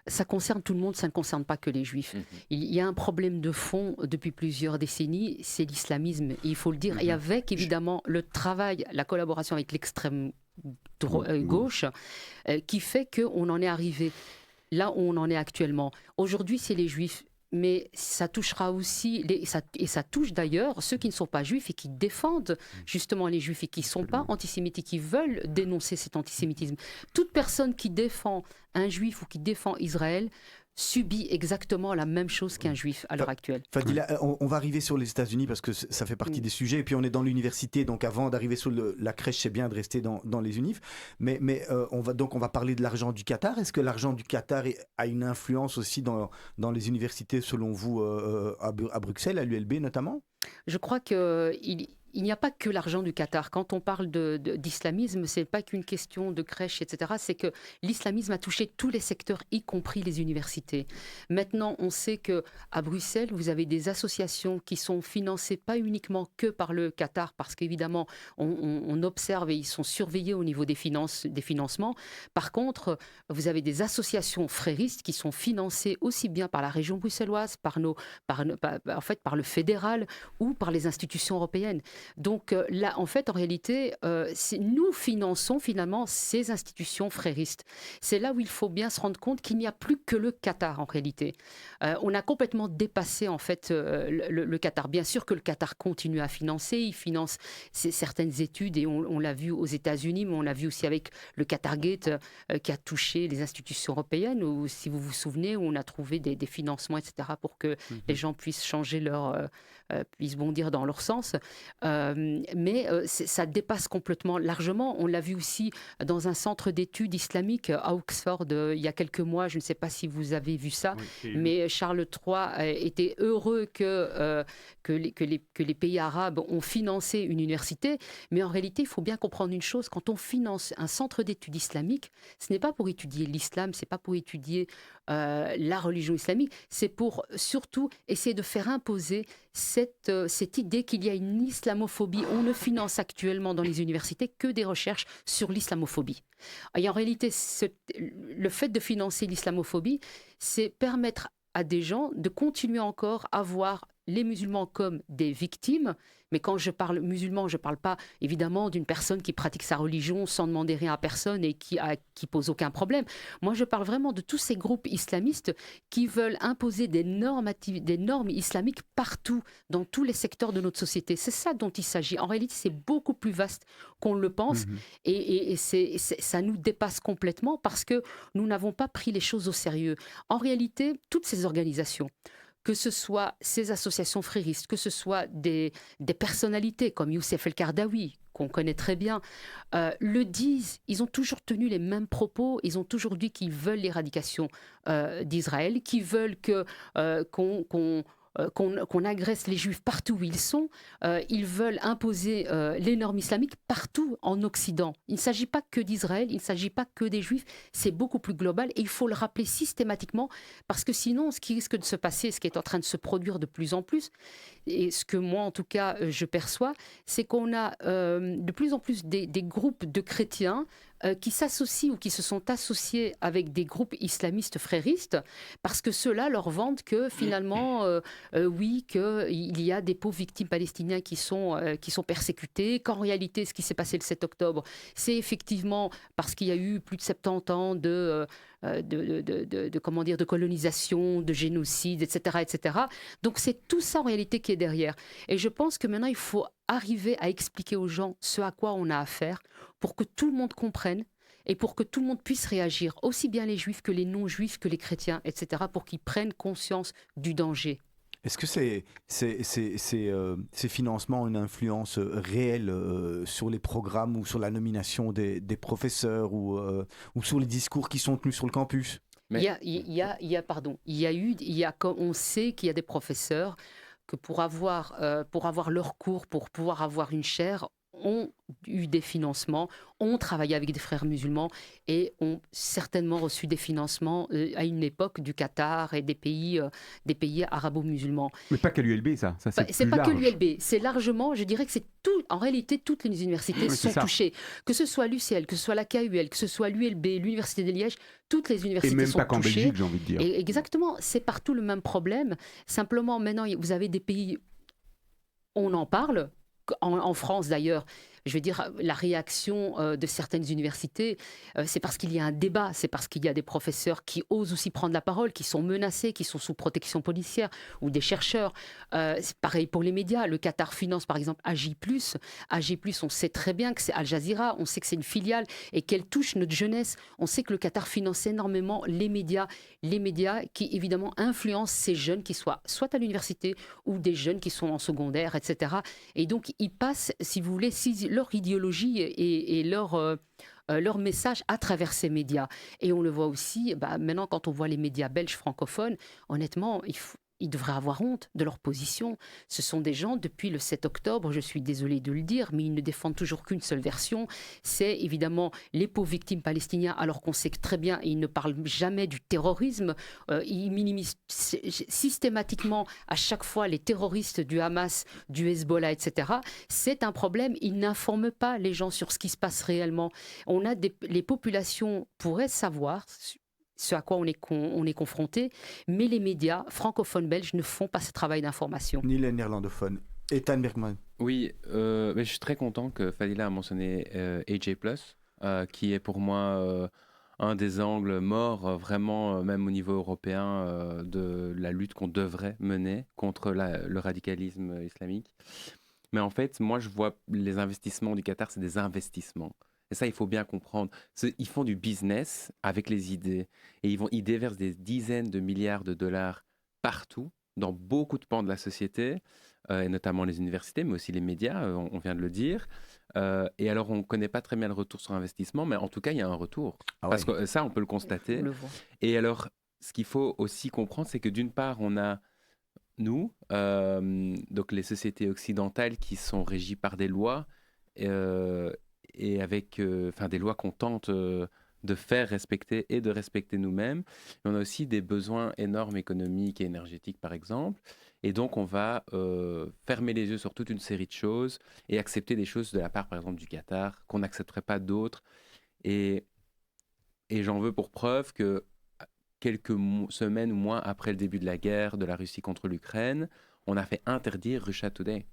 Ça concerne tout le monde, ça ne concerne pas que les Juifs. Il y a un problème de fond depuis plusieurs décennies, c'est l'islamisme, il faut le dire. Et avec évidemment le travail, la collaboration avec l'extrême gauche, qui fait qu'on en est arrivé là où on en est actuellement. Aujourd'hui, c'est les Juifs. Mais ça touchera aussi, et ça touche d'ailleurs ceux qui ne sont pas juifs et qui défendent justement les juifs et qui ne sont pas antisémites et qui veulent dénoncer cet antisémitisme. Toute personne qui défend un juif ou qui défend Israël subit exactement la même chose qu'un juif à l'heure actuelle. Fadila, on va arriver sur les États-Unis parce que ça fait partie des sujets, et puis on est dans l'université, donc avant d'arriver sur la crèche, c'est bien de rester dans les unifs. Mais on va parler de l'argent du Qatar. Est-ce que l'argent du Qatar a une influence aussi dans les universités, selon vous, à Bruxelles, à l'ULB notamment ? Je crois qu'il n'y a pas que l'argent du Qatar. Quand on parle d'islamisme, ce n'est pas qu'une question de crèche, etc. C'est que l'islamisme a touché tous les secteurs, y compris les universités. Maintenant, on sait qu'à Bruxelles, vous avez des associations qui sont financées pas uniquement que par le Qatar, parce qu'évidemment, on observe et ils sont surveillés au niveau des financements. Par contre, vous avez des associations fréristes qui sont financées aussi bien par la région bruxelloise, par le fédéral ou par les institutions européennes. Donc là, en fait, en réalité, nous finançons finalement ces institutions fréristes. C'est là où il faut bien se rendre compte qu'il n'y a plus que le Qatar en réalité. On a complètement dépassé en fait le Qatar. Bien sûr que le Qatar continue à financer, il finance certaines études et on l'a vu aux États-Unis, mais on l'a vu aussi avec le Qatargate qui a touché les institutions européennes, où, si vous vous souvenez, où on a trouvé des financements, etc., pour que les gens puissent changer puissent bondir dans leur sens. Mais ça dépasse complètement largement. On l'a vu aussi dans un centre d'études islamiques à Oxford il y a quelques mois. Je ne sais pas si vous avez vu ça, mais Charles III était heureux que les pays arabes ont financé une université. Mais en réalité, il faut bien comprendre une chose. Quand on finance un centre d'études islamiques, ce n'est pas pour étudier l'islam, ce n'est pas pour étudier la religion islamique, c'est pour surtout essayer de faire imposer cette idée qu'il y a une islamophobie. On ne finance actuellement dans les universités que des recherches sur l'islamophobie. Et en réalité, le fait de financer l'islamophobie, c'est permettre à des gens de continuer encore à voir les musulmans comme des victimes. Mais quand je parle musulman, je ne parle pas évidemment d'une personne qui pratique sa religion sans demander rien à personne et qui pose aucun problème. Moi, je parle vraiment de tous ces groupes islamistes qui veulent imposer des normes islamiques partout, dans tous les secteurs de notre société. C'est ça dont il s'agit. En réalité, c'est beaucoup plus vaste qu'on le pense et ça nous dépasse complètement parce que nous n'avons pas pris les choses au sérieux. En réalité, toutes ces organisations, que ce soit ces associations fréristes, que ce soit des personnalités comme Youssef El-Kardaoui, qu'on connaît très bien, le disent. Ils ont toujours tenu les mêmes propos. Ils ont toujours dit qu'ils veulent l'éradication d'Israël, qu'ils veulent qu'on qu'on agresse les juifs partout où ils sont. Ils veulent imposer les normes islamiques partout en Occident. Il ne s'agit pas que d'Israël, il ne s'agit pas que des juifs, c'est beaucoup plus global et il faut le rappeler systématiquement parce que sinon, ce qui risque de se passer, ce qui est en train de se produire de plus en plus, et ce que moi en tout cas je perçois, c'est qu'on a de plus en plus des groupes de chrétiens qui s'associent ou qui se sont associés avec des groupes islamistes fréristes parce que ceux-là leur vendent que finalement, oui, qu'il y a des pauvres victimes palestiniens qui sont persécutés, qu'en réalité, ce qui s'est passé le 7 octobre, c'est effectivement parce qu'il y a eu plus de 70 ans comment dire, de colonisation, de génocide, etc., etc. Donc c'est tout ça en réalité qui est derrière. Et je pense que maintenant, il faut arriver à expliquer aux gens ce à quoi on a affaire pour que tout le monde comprenne et pour que tout le monde puisse réagir, aussi bien les juifs que les non-juifs, que les chrétiens, etc., pour qu'ils prennent conscience du danger. Est-ce que ces financements ont une influence réelle sur les programmes ou sur la nomination des professeurs ou sur les discours qui sont tenus sur le campus? Mais... on sait qu'il y a des professeurs que pour avoir leur cours, pour pouvoir avoir une chaire, ont eu des financements, ont travaillé avec des frères musulmans et ont certainement reçu des financements à une époque du Qatar et des pays arabo-musulmans. Mais pas qu'à l'ULB, ça C'est pas que l'ULB, c'est largement, je dirais que c'est tout, en réalité, toutes les universités sont touchées. Que ce soit l'UCL, que ce soit la KUL, que ce soit l'ULB, l'Université de Liège, toutes les universités sont touchées. Et même pas qu'en Belgique, j'ai envie de dire. Et exactement, c'est partout le même problème. Simplement, maintenant, vous avez des pays, on en parle, en France d'ailleurs, je veux dire, la réaction de certaines universités, c'est parce qu'il y a un débat, c'est parce qu'il y a des professeurs qui osent aussi prendre la parole, qui sont menacés, qui sont sous protection policière, ou des chercheurs. C'est pareil pour les médias. Le Qatar finance par exemple AJ+. AJ+, on sait très bien que c'est Al Jazeera, on sait que c'est une filiale et qu'elle touche notre jeunesse. On sait que le Qatar finance énormément les médias qui évidemment influencent ces jeunes qui soient soit à l'université ou des jeunes qui sont en secondaire, etc. Et donc ils passent, si vous voulez, leur idéologie et leur message à travers ces médias. Et on le voit aussi, maintenant quand on voit les médias belges francophones, honnêtement, ils devraient avoir honte de leur position. Ce sont des gens, depuis le 7 octobre, je suis désolée de le dire, mais ils ne défendent toujours qu'une seule version. C'est évidemment les pauvres victimes palestiniens, alors qu'on sait que très bien, ils ne parlent jamais du terrorisme. Ils minimisent systématiquement à chaque fois les terroristes du Hamas, du Hezbollah, etc. C'est un problème. Ils n'informent pas les gens sur ce qui se passe réellement. Les populations pourraient savoir ce à quoi on est confronté, mais les médias francophones belges ne font pas ce travail d'information. Ni les néerlandophones. Ethan Bergman. Oui, mais je suis très content que Fadila a mentionné AJ+, qui est pour moi un des angles morts, vraiment, même au niveau européen, de la lutte qu'on devrait mener contre le radicalisme islamique. Mais en fait, moi, je vois les investissements du Qatar, c'est des investissements. Et ça, il faut bien comprendre. Ils font du business avec les idées. Et ils déversent des dizaines de milliards de dollars partout, dans beaucoup de pans de la société, et notamment les universités, mais aussi les médias, on vient de le dire. Et alors, on ne connaît pas très bien le retour sur investissement, mais en tout cas, il y a un retour. Parce que ça, on peut le constater. On le voit. Et alors, ce qu'il faut aussi comprendre, c'est que d'une part, on a nous, donc les sociétés occidentales qui sont régies par des lois, et avec des lois qu'on tente de faire respecter et de respecter nous-mêmes. Et on a aussi des besoins énormes économiques et énergétiques, par exemple. Et donc, on va fermer les yeux sur toute une série de choses et accepter des choses de la part, par exemple, du Qatar, qu'on n'accepterait pas d'autres. Et j'en veux pour preuve que quelques semaines ou mois après le début de la guerre de la Russie contre l'Ukraine, on a fait interdire Russia Today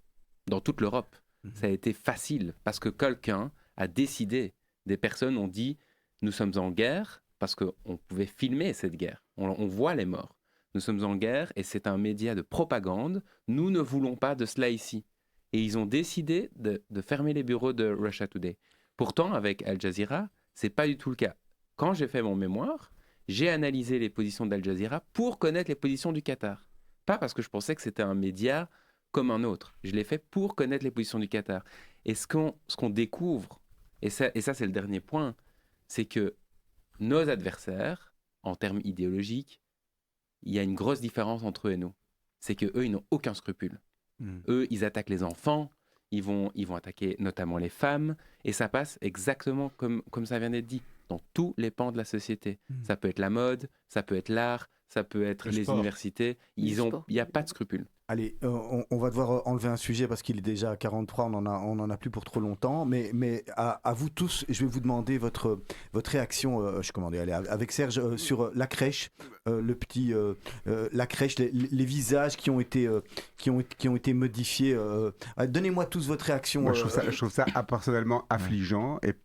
dans toute l'Europe. Ça a été facile parce que quelqu'un a décidé. Des personnes ont dit « Nous sommes en guerre » parce qu'on pouvait filmer cette guerre. On voit les morts. Nous sommes en guerre et c'est un média de propagande. Nous ne voulons pas de cela ici. Et ils ont décidé de fermer les bureaux de Russia Today. Pourtant, avec Al Jazeera, c'est pas du tout le cas. Quand j'ai fait mon mémoire, j'ai analysé les positions d'Al Jazeera pour connaître les positions du Qatar. Pas parce que je pensais que c'était un média comme un autre. Je l'ai fait pour connaître les positions du Qatar. Et ce qu'on découvre, et ça c'est le dernier point, c'est que nos adversaires, en termes idéologiques, il y a une grosse différence entre eux et nous. c'est qu'eux, ils n'ont aucun scrupule. Eux, ils attaquent les enfants, ils vont attaquer notamment les femmes, et ça passe exactement comme ça vient d'être dit, dans tous les pans de la société. Ça peut être la mode, ça peut être l'art, ça peut être les universités. Il n'y a pas de scrupules. Allez, on va devoir enlever un sujet parce qu'il est déjà à 43, on en a plus pour trop longtemps. Mais à vous tous, je vais vous demander votre réaction. Allez, avec Serge sur la crèche, la crèche, les visages qui ont été modifiés. Donnez-moi tous votre réaction. Moi, je trouve ça personnellement affligeant. Et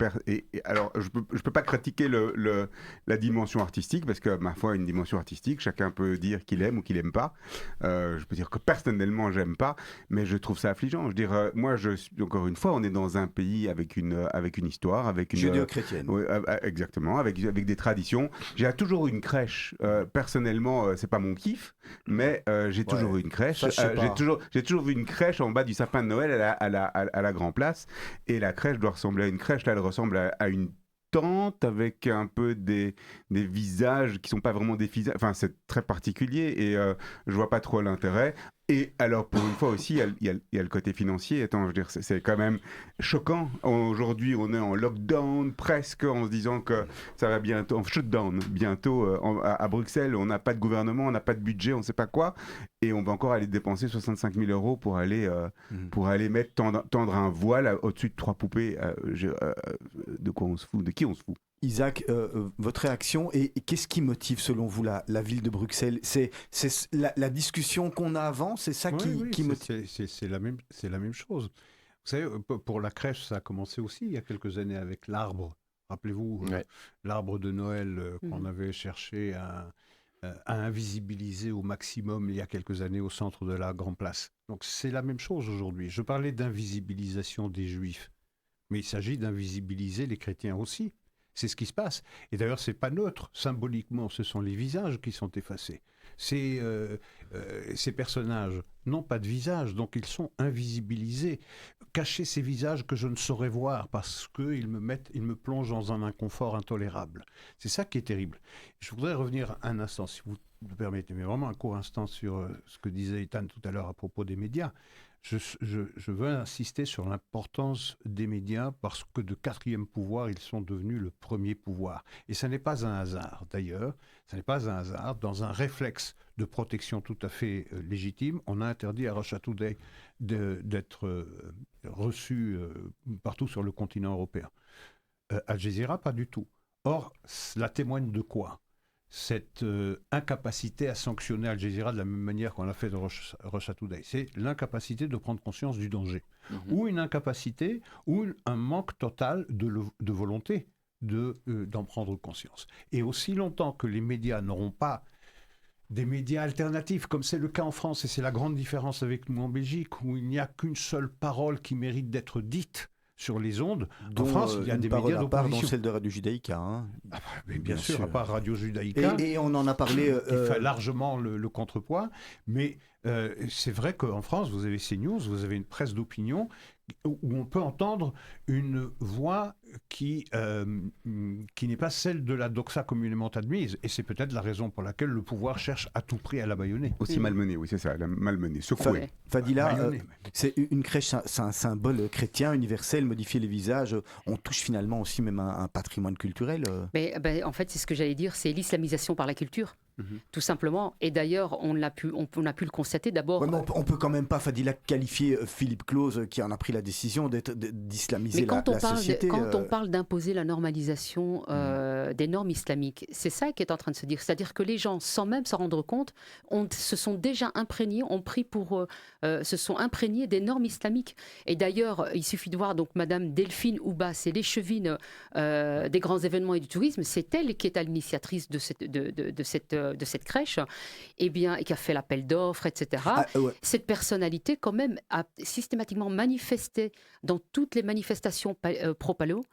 alors, je peux pas critiquer la dimension artistique parce que ma foi, une dimension artistique, chacun peut dire qu'il aime ou qu'il aime pas. Je peux dire que personnellement, j'aime pas, mais je trouve ça affligeant. Je veux dire, moi, encore une fois, on est dans un pays avec une histoire, avec une judéo-chrétienne. Exactement, avec des traditions. J'ai toujours eu une crèche. Personnellement, c'est pas mon kiff, mais j'ai toujours eu une crèche. J'ai toujours vu une crèche en bas du sapin de Noël à la Grand Place, et la crèche doit ressembler à une crèche. Là, elle ressemble à une tente avec un peu des visages qui sont pas vraiment des visages. Enfin, c'est très particulier et je vois pas trop l'intérêt. Et alors, pour une fois aussi, il y a le côté financier. Attends, je veux dire, c'est quand même choquant. Aujourd'hui, on est en lockdown presque, en se disant que ça va bientôt, en shutdown, bientôt à Bruxelles. On n'a pas de gouvernement, on n'a pas de budget, on ne sait pas quoi. Et on va encore aller dépenser 65 000 € pour aller tendre un voile au-dessus de 3 poupées. De quoi on se fout? De qui on se fout? Isaac, votre réaction et qu'est-ce qui motive selon vous la ville de Bruxelles? C'est la discussion qu'on a avant, c'est ça qui motive? C'est la même chose. Vous savez, pour la crèche, ça a commencé aussi il y a quelques années avec l'arbre. Rappelez-vous, l'arbre de Noël qu'on avait cherché à invisibiliser au maximum il y a quelques années au centre de la Grande Place. Donc c'est la même chose aujourd'hui. Je parlais d'invisibilisation des Juifs, mais il s'agit d'invisibiliser les chrétiens aussi. C'est ce qui se passe. Et d'ailleurs, ce n'est pas neutre. Symboliquement, ce sont les visages qui sont effacés. Ces personnages n'ont pas de visage, donc ils sont invisibilisés. Cacher ces visages que je ne saurais voir parce qu'ils me plongent dans un inconfort intolérable. C'est ça qui est terrible. Je voudrais revenir un instant, si vous me permettez, mais vraiment un court instant sur ce que disait Ethan tout à l'heure à propos des médias. Je veux insister sur l'importance des médias parce que de quatrième pouvoir, ils sont devenus le premier pouvoir. Et ça n'est pas un hasard, d'ailleurs. Ça n'est pas un hasard. Dans un réflexe de protection tout à fait légitime, on a interdit à Russia Today d'être reçu partout sur le continent européen. Al Jazeera, pas du tout. Or, cela témoigne de quoi ? Cette incapacité à sanctionner Al Jazeera de la même manière qu'on l'a fait de Russia Today. C'est l'incapacité de prendre conscience du danger. Ou une incapacité, ou un manque total de volonté d'en prendre conscience. Et aussi longtemps que les médias n'auront pas des médias alternatifs, comme c'est le cas en France, et c'est la grande différence avec nous en Belgique, où il n'y a qu'une seule parole qui mérite d'être dite sur les ondes. En France, il y a des médias d'opposition. Dont celle de Radio Judaïka. Hein. Mais bien sûr, à part Radio Judaïka. Et on en a parlé. Qui fait largement le contrepoids. Mais c'est vrai qu'en France, vous avez CNews, vous avez une presse d'opinion où on peut entendre une voix qui n'est pas celle de la doxa communément admise. Et c'est peut-être la raison pour laquelle le pouvoir cherche à tout prix à la bâillonner. Aussi malmenée, oui, c'est ça, malmenée, secouée. Fadila, c'est une crèche, c'est un symbole chrétien, universel, modifier les visages. On touche finalement aussi même un patrimoine culturel. Mais, en fait, c'est ce que j'allais dire, c'est l'islamisation par la culture. Tout simplement. Et d'ailleurs, on a pu le constater d'abord. Ouais, on peut quand même pas, Fadila, qualifier Philippe Claus, qui en a pris la décision d'islamiser la société. Quand on parle d'imposer la normalisation des normes islamiques, c'est ça qui est en train de se dire. C'est-à-dire que les gens, sans même s'en rendre compte, se sont déjà imprégnés, se sont imprégnés des normes islamiques. Et d'ailleurs, il suffit de voir donc Madame Delphine Ouba, c'est l'échevine des grands événements et du tourisme. C'est elle qui est à l'initiatrice de cette crèche, et qui a fait l'appel d'offres, etc. Cette personnalité, quand même, a systématiquement manifesté dans toutes les manifestations pro-Pallo.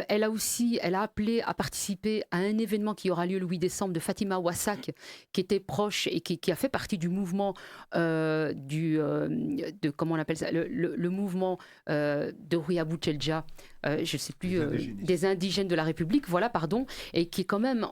Elle a appelé à participer à un événement qui aura lieu le 8 décembre de Fatima Wassak, qui était proche et qui a fait partie du mouvement comment on appelle ça, le mouvement de Rouya Bouchelja, je ne sais plus, des indigènes de la République, voilà, pardon, et qui est quand même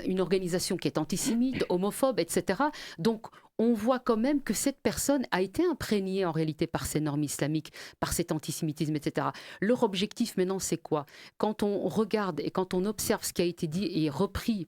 une organisation qui est antisémite, homophobe, etc. Donc, on voit quand même que cette personne a été imprégnée en réalité par ces normes islamiques, par cet antisémitisme, etc. Leur objectif maintenant, c'est quoi? Quand on regarde et quand on observe ce qui a été dit et repris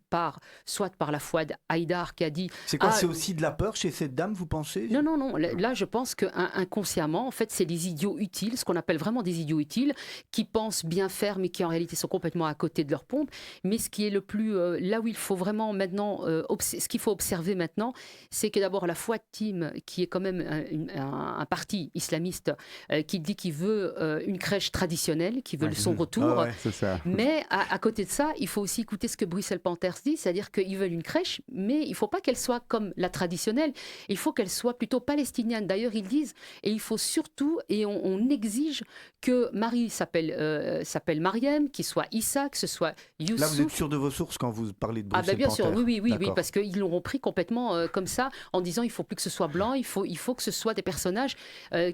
soit par la Fouad Haïdar qui a dit... C'est quoi? C'est aussi de la peur chez cette dame, vous pensez? Non. Là, je pense qu'inconsciemment, en fait, c'est des idiots utiles, ce qu'on appelle vraiment des idiots utiles, qui pensent bien faire, mais qui en réalité sont complètement à côté de leur pompe. Mais ce qui est le plus... là où il faut vraiment maintenant... ce qu'il faut observer maintenant, c'est que d'abord la Fouad Team, qui est quand même un parti islamiste, qui dit qu'il veut une crèche traditionnelle, qui veut son retour. Ouais, c'est ça. Mais à côté de ça, il faut aussi écouter ce que Bruxelles Panthers dit, c'est-à-dire qu'ils veulent une crèche, mais il ne faut pas qu'elle soit comme la traditionnelle, il faut qu'elle soit plutôt palestinienne. D'ailleurs, ils disent, et il faut surtout, et on exige que Marie s'appelle Mariam, qu'il soit Issa, que ce soit Youssouf. Là, vous êtes sûr de vos sources quand vous parlez de Bruxelles bien sûr, Panthers. oui, parce qu'ils l'auront pris complètement comme ça, en disant il ne faut plus que ce soit blanc, il faut que ce soit des personnages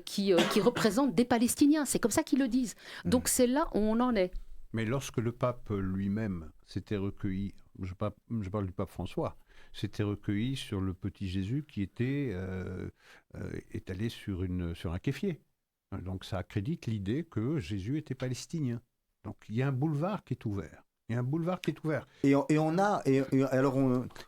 qui représentent des Palestiniens. C'est comme ça qu'ils le disent. Donc c'est là où on en est. Mais lorsque le pape lui-même s'était recueilli, je parle du pape François, s'était recueilli sur le petit Jésus qui était étalé sur un kéfier. Donc ça accrédite l'idée que Jésus était palestinien. Donc il y a un boulevard qui est ouvert.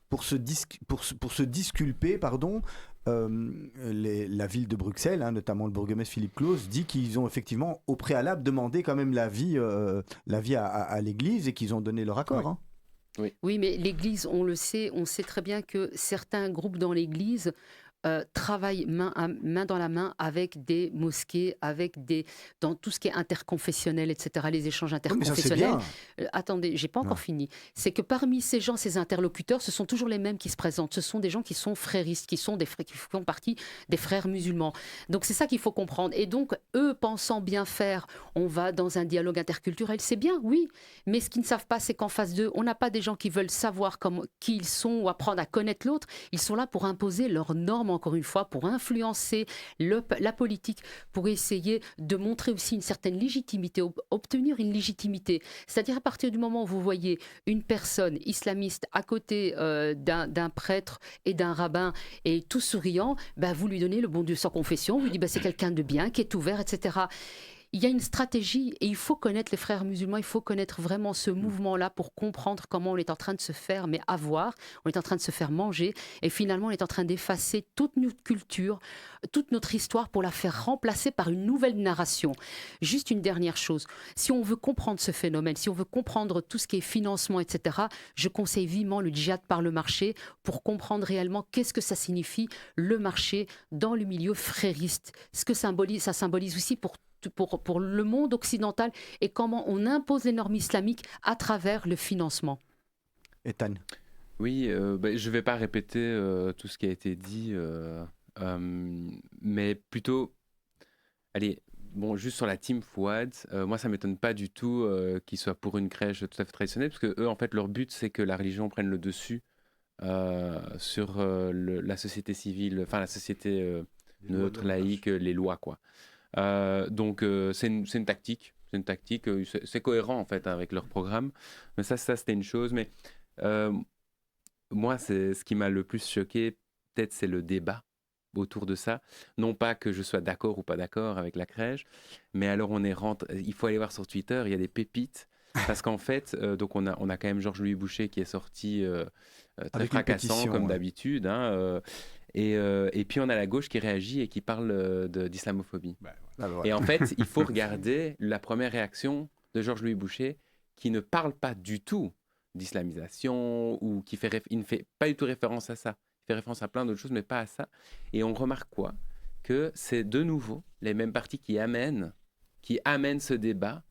Pour se disculper, pardon, la ville de Bruxelles, notamment le bourgmestre Philippe Claus, dit qu'ils ont effectivement au préalable demandé quand même l'avis à l'église et qu'ils ont donné leur accord. Oui, mais l'église, on le sait, on sait très bien que certains groupes dans l'église travaillent main dans la main avec des mosquées, dans tout ce qui est interconfessionnel, etc., les échanges interconfessionnels. Attendez, j'ai pas encore fini. C'est que parmi ces gens, ces interlocuteurs, ce sont toujours les mêmes qui se présentent. Ce sont des gens qui sont fréristes, qui font partie des frères musulmans. Donc c'est ça qu'il faut comprendre. Et donc, eux, pensant bien faire, on va dans un dialogue interculturel, c'est bien, oui. Mais ce qu'ils ne savent pas, c'est qu'en face d'eux, on n'a pas des gens qui veulent savoir qui ils sont ou apprendre à connaître l'autre. Ils sont là pour imposer leurs normes, encore une fois, pour influencer la politique, pour essayer de montrer aussi une certaine légitimité, obtenir une légitimité. C'est-à-dire à partir du moment où vous voyez une personne islamiste à côté d'un prêtre et d'un rabbin et tout souriant, vous lui donnez le bon Dieu sans confession, vous lui dites c'est quelqu'un de bien, qui est ouvert, etc. Il y a une stratégie et il faut connaître les frères musulmans, il faut connaître vraiment ce mouvement-là pour comprendre comment on est en train de se faire on est en train de se faire manger et finalement on est en train d'effacer toute notre culture, toute notre histoire pour la faire remplacer par une nouvelle narration. Juste une dernière chose, si on veut comprendre ce phénomène, si on veut comprendre tout ce qui est financement, etc., je conseille vivement le djihad par le marché pour comprendre réellement qu'est-ce que ça signifie le marché dans le milieu frériste, ce que ça symbolise aussi pour le monde occidental et comment on impose les normes islamiques à travers le financement. Ethan. Oui, je ne vais pas répéter tout ce qui a été dit, mais plutôt, juste sur la team Fouad, moi ça ne m'étonne pas du tout qu'ils soient pour une crèche tout à fait traditionnelle, parce que eux, en fait, leur but, c'est que la religion prenne le dessus sur la société civile, enfin la société neutre, laïque, les lois, quoi. Donc c'est une tactique, c'est cohérent en fait avec leur programme, mais ça c'était une chose. Mais moi, c'est ce qui m'a le plus choqué, peut-être, c'est le débat autour de ça. Non pas que je sois d'accord ou pas d'accord avec la crèche, mais alors il faut aller voir sur Twitter, il y a des pépites. Parce qu'en fait, donc on a quand même Georges-Louis Boucher qui est sorti très fracassant comme d'habitude. Et puis on a la gauche qui réagit et qui parle d'islamophobie. Et en fait, il faut regarder la première réaction de Georges-Louis Boucher qui ne parle pas du tout d'islamisation ou il ne fait pas du tout référence à ça. Il fait référence à plein d'autres choses, mais pas à ça. Et on remarque quoi? Que c'est de nouveau les mêmes partis qui amènent ce débat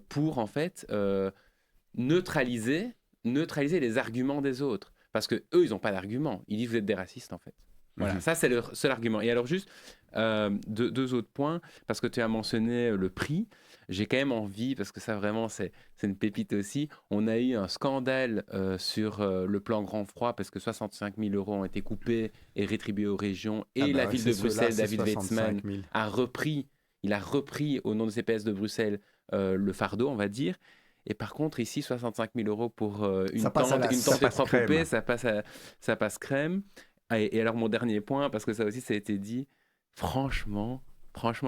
pour en fait neutraliser les arguments des autres. Parce qu'eux, ils n'ont pas d'argument. Ils disent vous êtes des racistes, en fait. Voilà, ça, c'est le seul argument. Et alors, juste deux autres points, parce que tu as mentionné le prix. J'ai quand même envie, parce que ça, vraiment, c'est une pépite aussi. On a eu un scandale sur le plan Grand Froid, parce que 65 000 € ont été coupés et rétribués aux régions. Et la ville de Bruxelles, David Weitzman, a repris au nom de CPS de Bruxelles le fardeau, on va dire. Et par contre, ici, 65 000 € pour une tente et 3 poupées, ça passe crème. Et alors, mon dernier point, parce que ça aussi, ça a été dit, franchement,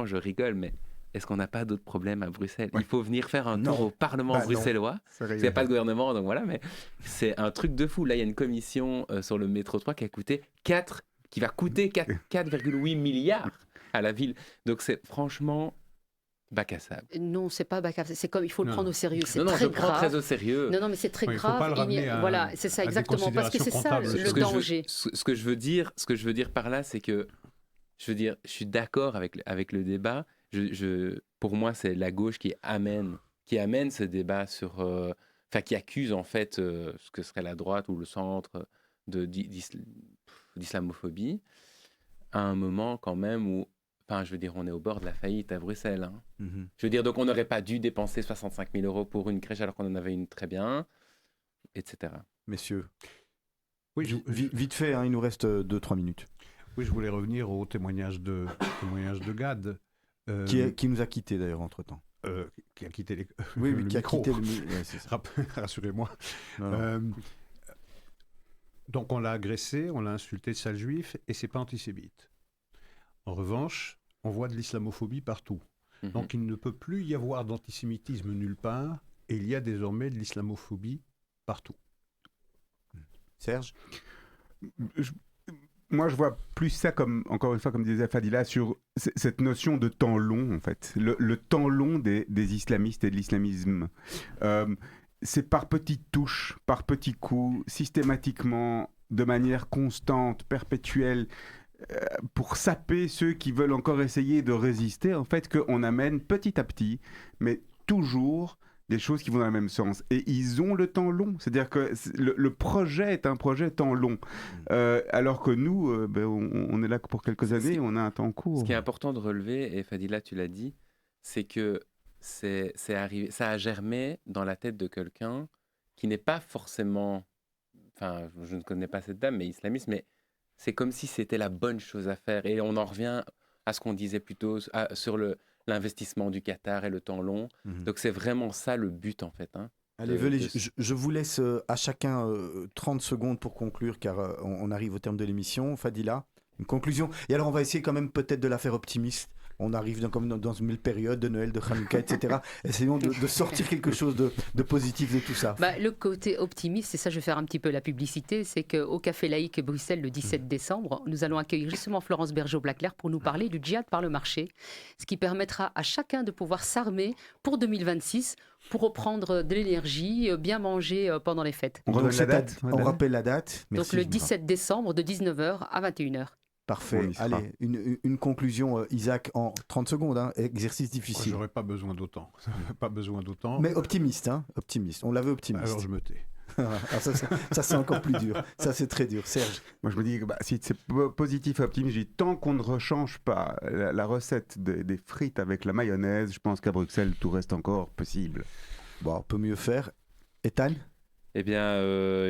je rigole, mais est-ce qu'on n'a pas d'autres problèmes à Bruxelles ? Il faut venir faire un tour au Parlement bruxellois. Il n'y a pas de gouvernement, donc voilà, mais c'est un truc de fou. Là, il y a une commission sur le métro 3 qui va coûter 4,8 milliards à la ville. Donc, c'est franchement bac à sable. Non, c'est pas bac à sable. C'est comme il faut le prendre au sérieux. C'est non, très je le prends grave. très au sérieux. Non, mais c'est très Oui, grave. faut pas le ramener voilà, c'est ça exactement, parce que c'est ça le danger. Ce que je veux dire par là, c'est que je suis d'accord avec le débat. Pour moi, c'est la gauche qui amène ce débat qui accuse en fait ce que serait la droite ou le centre d'islamophobie à un moment quand même où, je veux dire, on est au bord de la faillite à Bruxelles. Hein. Mm-hmm. Je veux dire, donc on n'aurait pas dû dépenser 65 000 € pour une crèche alors qu'on en avait une très bien, etc. Messieurs, oui, vite fait, hein, il nous reste 2-3 minutes. Oui, je voulais revenir au témoignage de Gad. Qui nous a quittés d'ailleurs entre-temps. Qui a quitté le qui micro. A quitté le... c'est ça. Rassurez-moi. Donc on l'a agressé, on l'a insulté de sale juif, et c'est pas antisémite. En revanche, on voit de l'islamophobie partout. Mm-hmm. Donc il ne peut plus y avoir d'antisémitisme nulle part, et il y a désormais de l'islamophobie partout. Serge ? Moi, je vois plus ça comme, encore une fois, comme disait Fadila, sur cette notion de temps long, en fait. Le temps long des islamistes et de l'islamisme. C'est par petites touches, par petits coups, systématiquement, de manière constante, perpétuelle, pour saper ceux qui veulent encore essayer de résister, en fait, qu'on amène petit à petit, mais toujours des choses qui vont dans le même sens. Et ils ont le temps long. C'est-à-dire que le projet est un projet temps long. Alors que nous, on est là pour quelques années, on a un temps court. Ce qui est important de relever, et Fadila, tu l'as dit, c'est que c'est arrivé, ça a germé dans la tête de quelqu'un qui n'est pas forcément... je ne connais pas cette dame, mais islamiste, mais c'est comme si c'était la bonne chose à faire. Et on en revient à ce qu'on disait plus tôt sur l'investissement du Qatar et le temps long. Mmh. Donc c'est vraiment ça le but en fait. Hein, Allez, je vous laisse à chacun 30 secondes pour conclure car on arrive au terme de l'émission. Fadila, une conclusion. Et alors on va essayer quand même peut-être de la faire optimiste. On arrive comme dans une période de Noël, de Hanouka, etc. Essayons de sortir quelque chose de positif de tout ça. Le côté optimiste, et ça je vais faire un petit peu la publicité, c'est qu'au Café Laïque Bruxelles le 17 décembre, nous allons accueillir justement Florence Bergeau-Blaclair pour nous parler du djihad par le marché, ce qui permettra à chacun de pouvoir s'armer pour 2026 pour reprendre de l'énergie, bien manger pendant les fêtes. On rappelle la date. Merci, donc le 17 décembre de 19h à 21h. Parfait. Allez, une conclusion, Isaac, en 30 secondes. Hein. Exercice difficile. J'aurais pas besoin d'autant. Pas besoin d'autant. Mais optimiste, hein. Optimiste. On l'avait optimiste. Alors je me tais. ça c'est encore plus dur. Ça c'est très dur. Serge. Moi je me dis que si c'est positif et optimiste, je dis tant qu'on ne rechange pas la recette des frites avec la mayonnaise, je pense qu'à Bruxelles tout reste encore possible. Bon, on peut mieux faire. Ethan ? Eh bien,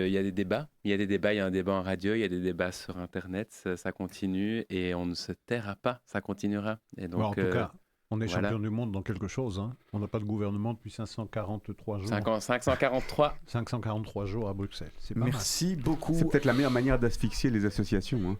il y a des débats. Il y a un débat en radio, il y a des débats sur Internet. Ça continue et on ne se taira pas. Ça continuera. Et donc, en tout cas, on est champion du monde dans quelque chose. Hein. On n'a pas de gouvernement depuis 543 jours. 543 jours à Bruxelles. C'est pas Merci mal. Beaucoup. C'est peut-être la meilleure manière d'asphyxier les associations. Hein.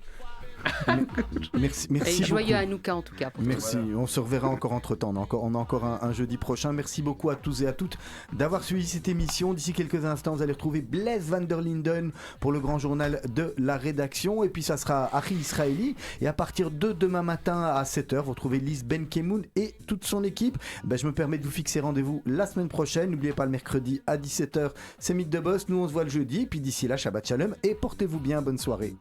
Merci et joyeux Hanouka en tout cas. Merci, on se reverra encore entre temps. On a encore un jeudi prochain. Merci beaucoup à tous et à toutes d'avoir suivi cette émission. D'ici quelques instants, vous allez retrouver Blaise van der Linden pour le grand journal de la rédaction. Et puis ça sera Ari Israeli. Et à partir de demain matin à 7h, vous retrouvez Lise Benkemoun et toute son équipe. Je me permets de vous fixer rendez-vous la semaine prochaine. N'oubliez pas le mercredi à 17h, c'est Mythe de Boss. Nous on se voit le jeudi. Et puis d'ici là, Shabbat Shalom et portez-vous bien. Bonne soirée.